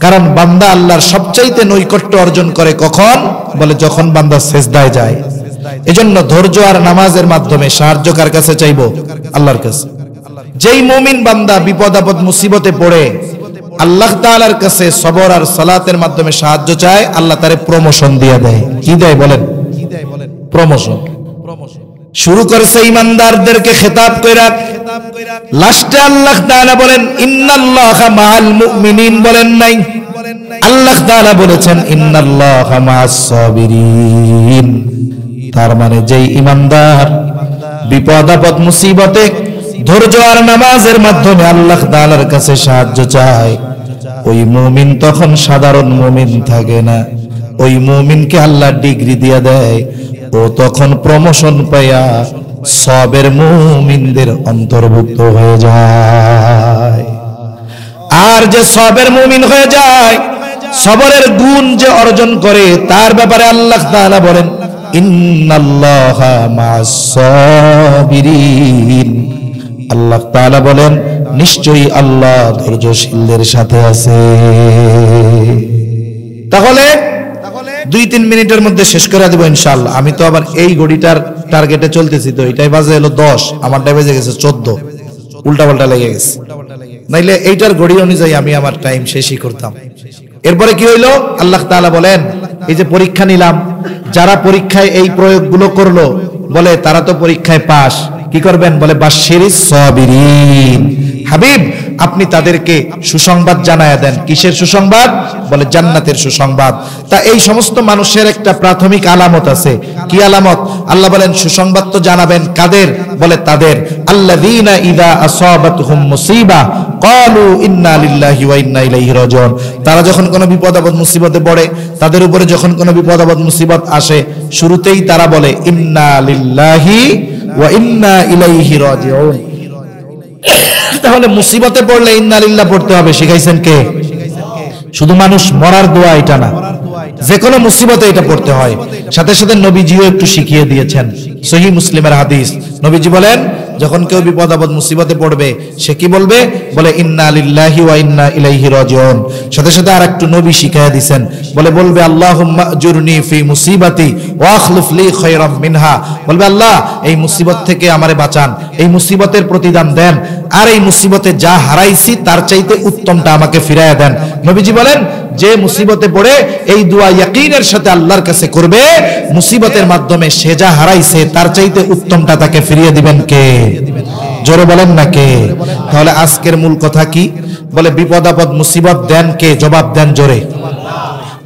কারণ বান্দা আল্লাহর সবচাইতে নৈকট্য অর্জন করে কখন? বলে যখন বান্দা সিজদায় যায়। এজন্য ধৈর্য আর নামাজের মাধ্যমে সাহায্য কার কাছে চাইবো? আল্লাহর কাছে। যেই মুমিন বান্দা বিপদ আপদ মুসিবতে পড়ে আল্লাহ তাআলার কাছে সবর আর সালাতের মাধ্যমে সাহায্য চায়, আল্লাহ তারে প্রমোশন দিয়ে দেয়। কি দেয় বলেন? প্রমোশন। শুরু করেছে ইমানদারদেরকে খেতাব কইরা, লাস্টে আল্লাহ তাআলা বলেন ইন্নাল্লাহা মাআল মুমিনিন, বলেন নাই? আল্লাহ তাআলা বলেছেন ইন্নাল্লাহা মাআস সাবিরিন। তার মানে যেই ইমানদার বিপদ আপদ মুসিবতে ধৈর্য আর নামাজের মাধ্যমে আল্লাহ তাআলার কাছে সাহায্য চায়, ওই মুমিন তখন সাধারণ মুমিন থাকে না। ওই মুমিনকে আল্লাহ ডিগ্রি দিয়ে দেয়, ও তখন প্রমোশন পাইয়া সবের মুমিনদের অন্তর্ভুক্ত হয়ে যায়। আর যে সবের মুমিন হয়ে যায়, সবরের গুণ যে অর্জন করে, তার ব্যাপারে আল্লাহ তাআলা বলেন ইন্নাল্লাহা মাআস সাবিরিন। আল্লাহ তাআলা বলেন নিশ্চয়ই আল্লাহ ধৈর্যশীলদের সাথে আছে। তাহলে 2-3 মিনিটের মধ্যে শেষ করে দেব ইনশাআল্লাহ। আমি তো আবার এই ঘড়িটার টার্গেটে চলতেছি, তো এটাই বাজে হলো 10, আমারটাই বেজে গেছে 14, উল্টা পাল্টা লেগে গেছে। নাইলে এইটার ঘড়ি অনুযায়ী আমি আমার টাইম শেষই করতাম। এরপরে কি হইলো? আল্লাহ তাআলা বলেন এই যে পরীক্ষা নিলাম, যারা পরীক্ষায় এই প্রয়োগগুলো করলো বলে তারা তো পরীক্ষায় পাস, কি করবেন? বলে বাশশিরিস সাবিরিন। হাবিব আপনি তাদেরকে সুসংবাদ জানায়া দেন। কিসের সুসংবাদ? বলে জান্নাতের সুসংবাদ। তা এই সমস্ত মানুষের একটা প্রাথমিক আলামত আছে। কি আলামত? আল্লাহ বলেন সুসংবাদ তো জানাবেন কাদের? বলে তাদের আল্লাযীনা ইযা আসাবাতহুম মুসিবা ক্বালু ইন্না লিল্লাহি ওয়া ইন্না ইলাইহি রাজিউন। তারা যখন কোনো বিপদ আপদ মুসিবতে পড়ে, তাদের উপরে যখন কোনো বিপদ আপদ মুসিবত আসে, শুরুতেই তারা বলে ইন্না লিল্লাহি ওয়া ইন্না ইলাইহি রাজিউন। তাহলে মুসিবতে পড়লে ইন্না লিল্লাহ পড়তে হবে, শিখাইছেন কে? শুধু মানুষ মরার দোয়া এটা না, যে কোনো মুসিবতে এটা পড়তে হয়। সাথে সাথে নবীজিও একটু শিখিয়ে দিয়েছেন। সহিহ মুসলিমের হাদিস, নবীজি বলেন যখন কেউ বিপদ আপদ মুসিবতে পড়বে সে কি বলবে? বলে ইন্না লিল্লাহি ওয়া ইন্না ইলাইহি রাজিউন। সাথে সাথে আরেকটু নবী শিখিয়ে দিয়েছেন, বলবে আল্লাহুম্মা আজুরনি ফি মুসিবাতি ওয়া আখলিফ লি খায়রাম মিনহা। বলবে আল্লাহ এই মুসিবত থেকে আমারে বাঁচান, এই মুসিবতের প্রতিদান দেন, আর এই মুসিবতে যা হারাইছি তার চাইতে উত্তমটা আমাকে ফিরাইয়া দেন। নবীজি বলেন যে মুসিবতে পড়ে এই দোয়া ইয়াকিনের সাথে আল্লাহর কাছে করবে, মুসিবতের মাধ্যমে সে যা হারাইছে তার চাইতে উত্তমটা তাকে ফিরিয়ে দিবেন কে? জোরে বলেন না কে? তাহলে আজকের মূল কথা কি? বলে বিপদ আপদ মুসিবত দেন কে? জবাব দেন জোরে।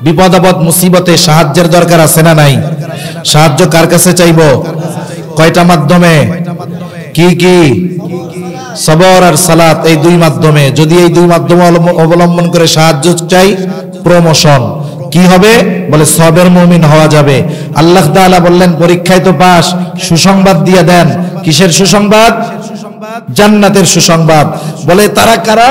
বিপদ আপদ মুসিবতে সাহায্যের দরকার আছে না নাই? সাহায্য কার কাছে চাইবো? কয়টা মাধ্যমে? কি কি? সবর আর সালাত, এই দুই মাধ্যমে। যদি এই দুই মাধ্যম অবলম্বন করে সাহায্য চাই, প্রমোশন কি হবে? বলে সবের মুমিন হওয়া যাবে। আল্লাহ তাআলা বললেন পরীক্ষায় তো পাস, সুসংবাদ দিয়ে দেন। কিসের সুসংবাদ? জান্নাতের সুসংবাদ। বলে তারা কারা?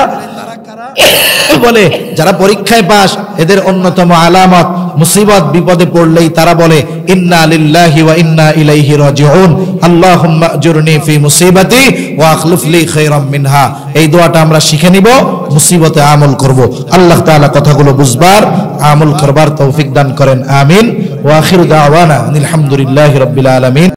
বলে যারা পরীক্ষায় পাস, এদের অন্যতম আলামত মুসিবত বিপদে পড়লেই তারা বলে ইন্না লিল্লাহি ওয়া ইন্না ইলাইহি রাজিউন, আল্লাহুম্মা আজুরনি ফি মুসিবাতি ওয়া আখলিফ লি খায়রাম মিনহা। এই দোয়াটা আমরা শিখে নিব, মুসিবতে আমল করব। আল্লাহ তাআলা কথাগুলো বুঝবার, আমল করবার তৌফিক দান করেন। আমিন। ওয়া আখিরু দাওয়ানা আলহামদুলিল্লাহি রাব্বিল আলামিন।